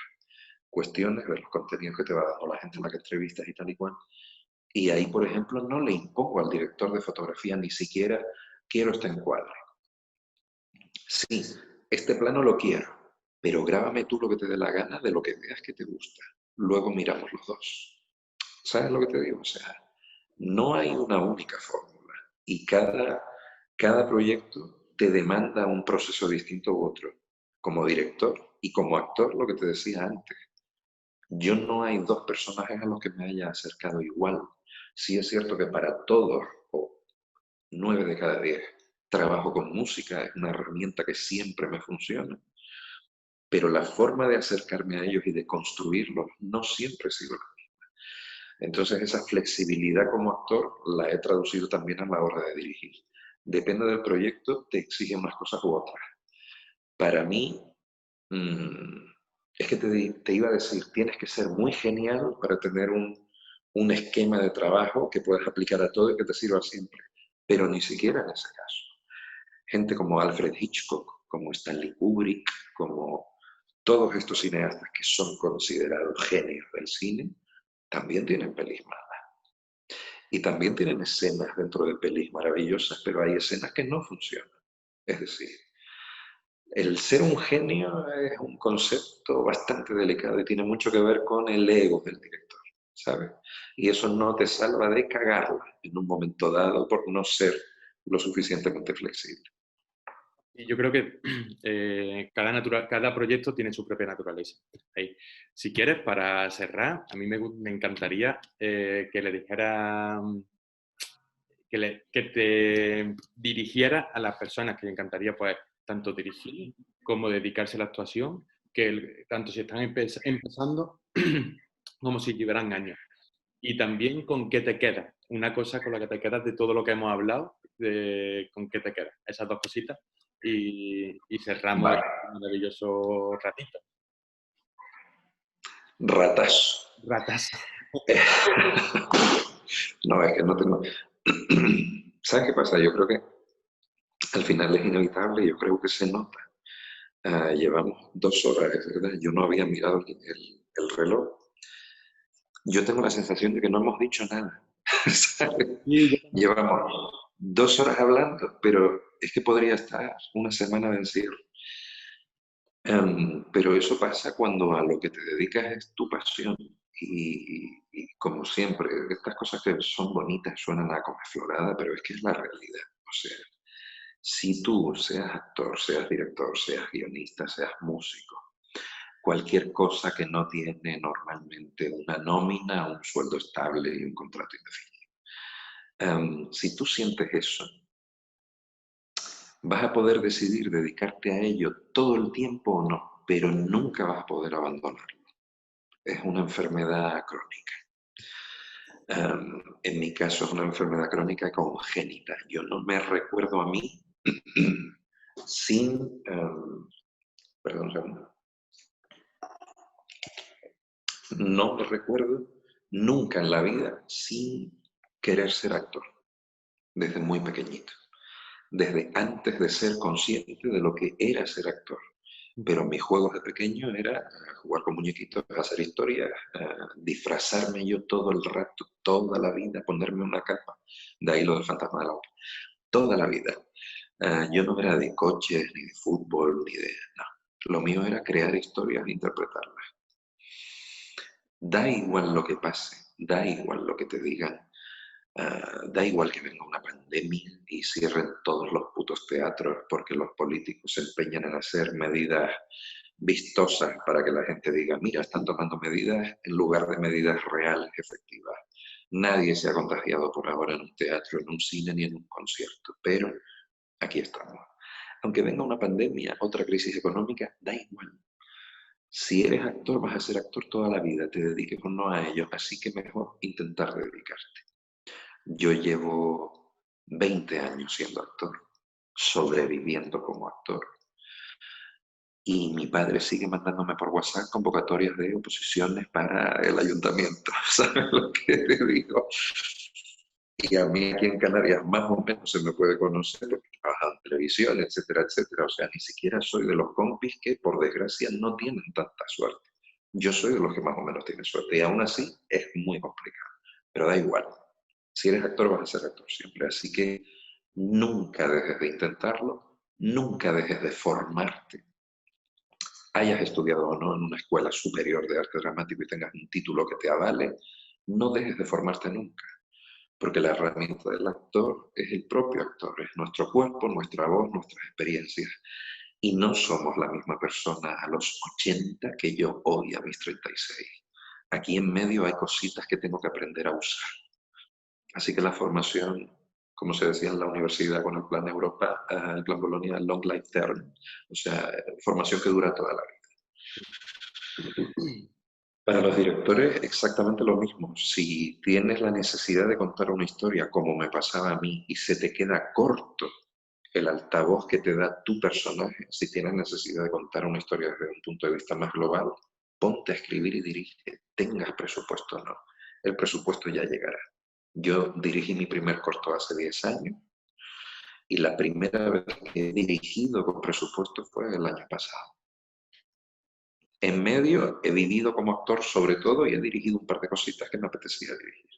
cuestiones, de los contenidos que te va dando la gente en la que entrevistas y tal y cual. Y ahí, por ejemplo, no le impongo al director de fotografía ni siquiera quiero este encuadre. Sí, este plano lo quiero, pero grábame tú lo que te dé la gana de lo que veas que te gusta. Luego miramos los dos. ¿Sabes lo que te digo? O sea, no hay una única fórmula y cada proyecto te demanda un proceso distinto u otro. Como director y como actor, lo que te decía antes. Yo no hay 2 personajes a los que me haya acercado igual. Sí es cierto que para todos, o 9 de cada 10, trabajo con música, es una herramienta que siempre me funciona. Pero la forma de acercarme a ellos y de construirlos no siempre ha sido la misma. Entonces esa flexibilidad como actor la he traducido también a la hora de dirigir. Depende del proyecto, te exige unas cosas u otras. Para mí, es que te iba a decir, tienes que ser muy genial para tener un esquema de trabajo que puedas aplicar a todo y que te sirva siempre. Pero ni siquiera en ese caso. Gente como Alfred Hitchcock, como Stanley Kubrick, como todos estos cineastas que son considerados genios del cine, también tienen pelis malas. Y también tienen escenas dentro de pelis maravillosas, pero hay escenas que no funcionan. Es decir, el ser un genio es un concepto bastante delicado y tiene mucho que ver con el ego del director, ¿sabes? Y eso no te salva de cagarla en un momento dado por no ser lo suficientemente flexible. Y yo creo que cada proyecto tiene su propia naturaleza. Ahí. Si quieres, para cerrar, a mí me encantaría que le dijera, que te dirigiera a las personas que le encantaría, pues, tanto dirigir como dedicarse a la actuación, que tanto si están empezando como si llevarán años. Y también con qué te quedas. Una cosa con la que te quedas de todo lo que hemos hablado, con qué te quedas. Esas 2 cositas. Y cerramos Vale. este maravilloso ratito. Ratazo. Ratazo. No, es que no tengo... ¿Sabes qué pasa? Yo creo que al final es inevitable, yo creo que se nota. Llevamos 2 horas, es verdad, yo no había mirado el reloj. Yo tengo la sensación de que no hemos dicho nada. ¿Sabes? Sí, yo también. Llevamos 2 horas hablando, pero es que podría estar una semana de encierro. Pero eso pasa cuando a lo que te dedicas es tu pasión. Y como siempre, estas cosas que son bonitas suenan a comeflorada, pero es que es la realidad. O sea, si tú seas actor, seas director, seas guionista, seas músico, cualquier cosa que no tiene normalmente una nómina, un sueldo estable y un contrato indefinido. Si tú sientes eso, vas a poder decidir dedicarte a ello todo el tiempo o no, pero nunca vas a poder abandonarlo. Es una enfermedad crónica. En mi caso es una enfermedad crónica congénita. Yo no me recuerdo a mí sin... perdón un segundo. No me recuerdo nunca en la vida sin querer ser actor, desde muy pequeñito, desde antes de ser consciente de lo que era ser actor. Pero mis juegos de pequeño era jugar con muñequitos, hacer historias, disfrazarme yo todo el rato, toda la vida, ponerme una capa. De ahí lo del fantasma de la ópera. Toda la vida. Yo no era de coches, ni de fútbol, ni de... No. Lo mío era crear historias e interpretarlas. Da igual lo que pase, da igual lo que te digan, da igual que venga una pandemia y cierren todos los putos teatros porque los políticos se empeñan en hacer medidas vistosas para que la gente diga, mira, están tomando medidas en lugar de medidas reales, efectivas. Nadie se ha contagiado por ahora en un teatro, en un cine ni en un concierto, pero aquí estamos. Aunque venga una pandemia, otra crisis económica, da igual. Si eres actor, vas a ser actor toda la vida, te dediques o no a ello, así que mejor intentar dedicarte. Yo llevo 20 años siendo actor, sobreviviendo como actor. Y mi padre sigue mandándome por WhatsApp convocatorias de oposiciones para el ayuntamiento. ¿Sabes lo que te digo? Y a mí aquí en Canarias más o menos se me puede conocer porque he trabajado en televisión, etcétera, etcétera. O sea, ni siquiera soy de los compis que por desgracia no tienen tanta suerte. Yo soy de los que más o menos tienen suerte y aún así es muy complicado. Pero da igual. Si eres actor vas a ser actor siempre. Así que nunca dejes de intentarlo, nunca dejes de formarte. Hayas estudiado o no en una escuela superior de arte dramático y tengas un título que te avale, no dejes de formarte nunca. Porque la herramienta del actor es el propio actor, es nuestro cuerpo, nuestra voz, nuestras experiencias. Y no somos la misma persona a los 80 que yo hoy a mis 36. Aquí en medio hay cositas que tengo que aprender a usar. Así que la formación, como se decía en la universidad con el Plan Europa, el Plan Bolonia, Long Life Term, o sea, formación que dura toda la vida. Para los directores exactamente lo mismo. Si tienes la necesidad de contar una historia, como me pasaba a mí, y se te queda corto el altavoz que te da tu personaje, si tienes necesidad de contar una historia desde un punto de vista más global, ponte a escribir y dirige, tengas presupuesto o no. El presupuesto ya llegará. Yo dirigí mi primer corto hace 10 años y la primera vez que he dirigido con presupuesto fue el año pasado. En medio he vivido como actor sobre todo y he dirigido un par de cositas que me apetecía dirigir.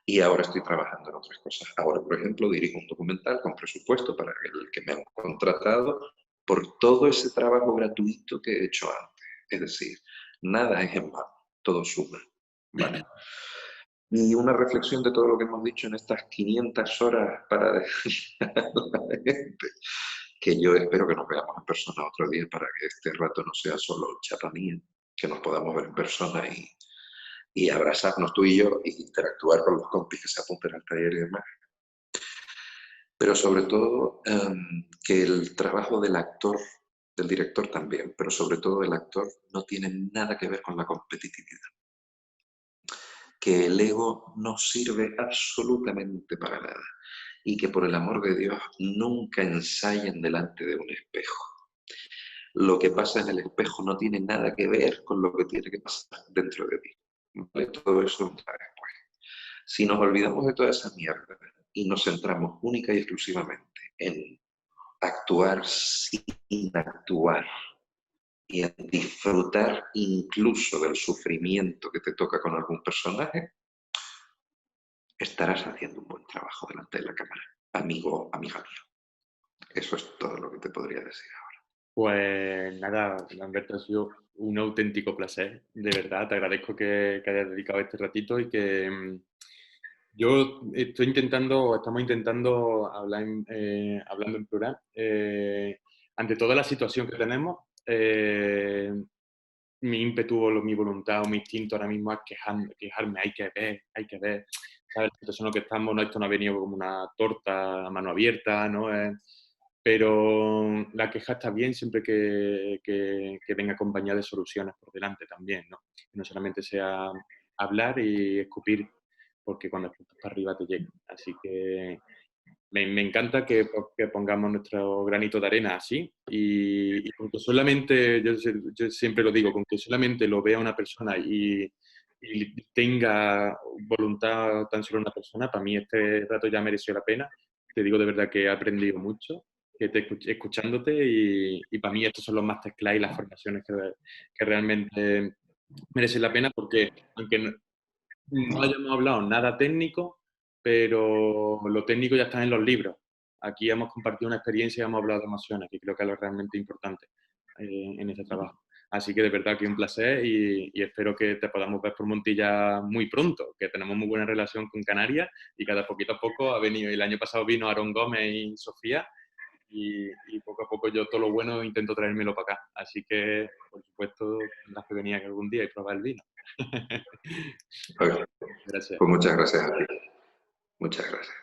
Y ahora estoy trabajando en otras cosas. Ahora, por ejemplo, dirijo un documental con presupuesto para el que me han contratado por todo ese trabajo gratuito que he hecho antes. Es decir, nada es en vano, todo suma. ¿Vale? Y una reflexión de todo lo que hemos dicho en estas 500 horas para decir a la gente que yo espero que nos veamos en persona otro día para que este rato no sea solo chapa mía, que nos podamos ver en persona y abrazarnos tú y yo y interactuar con los compis que se apunten al taller y demás. Pero sobre todo que el trabajo del actor, del director también, pero sobre todo del actor no tiene nada que ver con la competitividad. Que el ego no sirve absolutamente para nada y que por el amor de Dios nunca ensayen delante de un espejo. Lo que pasa en el espejo no tiene nada que ver con lo que tiene que pasar dentro de ti. ¿Vale? Todo eso entra después. Si nos olvidamos de toda esa mierda y nos centramos única y exclusivamente en actuar sin actuar y en disfrutar incluso del sufrimiento que te toca con algún personaje, estarás haciendo un buen trabajo delante de la cámara, amigo, amiga mía. Eso es todo lo que te podría decir ahora. Pues nada, Lamberto, ha sido un auténtico placer, de verdad. Te agradezco que hayas dedicado este ratito y que yo estamos intentando hablar hablando en plural. Ante toda la situación que tenemos, mi ímpetu o mi voluntad o mi instinto ahora mismo es quejarme, hay que ver, ¿sabes? La situación en la que estamos, no, esto no ha venido como una torta a mano abierta, ¿no? Pero la queja está bien siempre que venga acompañada de soluciones por delante también, ¿no? Que no solamente sea hablar y escupir, porque cuando escupas para arriba te llega. Así que me encanta que pongamos nuestro granito de arena así y con que solamente, yo siempre lo digo, con que solamente lo vea una persona y tenga voluntad tan solo una persona, para mí este rato ya mereció la pena. Te digo de verdad que he aprendido mucho escuchándote y para mí estos son los masterclass y las formaciones que realmente merecen la pena porque aunque no hayamos hablado nada técnico, pero lo técnico ya está en los libros. Aquí hemos compartido una experiencia y hemos hablado de emociones, que creo que es lo realmente importante en este trabajo. Así que de verdad que un placer y espero que te podamos ver por Montilla muy pronto, que tenemos muy buena relación con Canarias y cada poquito a poco ha venido, el año pasado vino Aarón Gómez y Sofía y poco a poco yo todo lo bueno intento traérmelo para acá. Así que, por supuesto, tendrás que venir aquí algún día y probar el vino. Pues Gracias. muchas gracias a ti. Muchas gracias.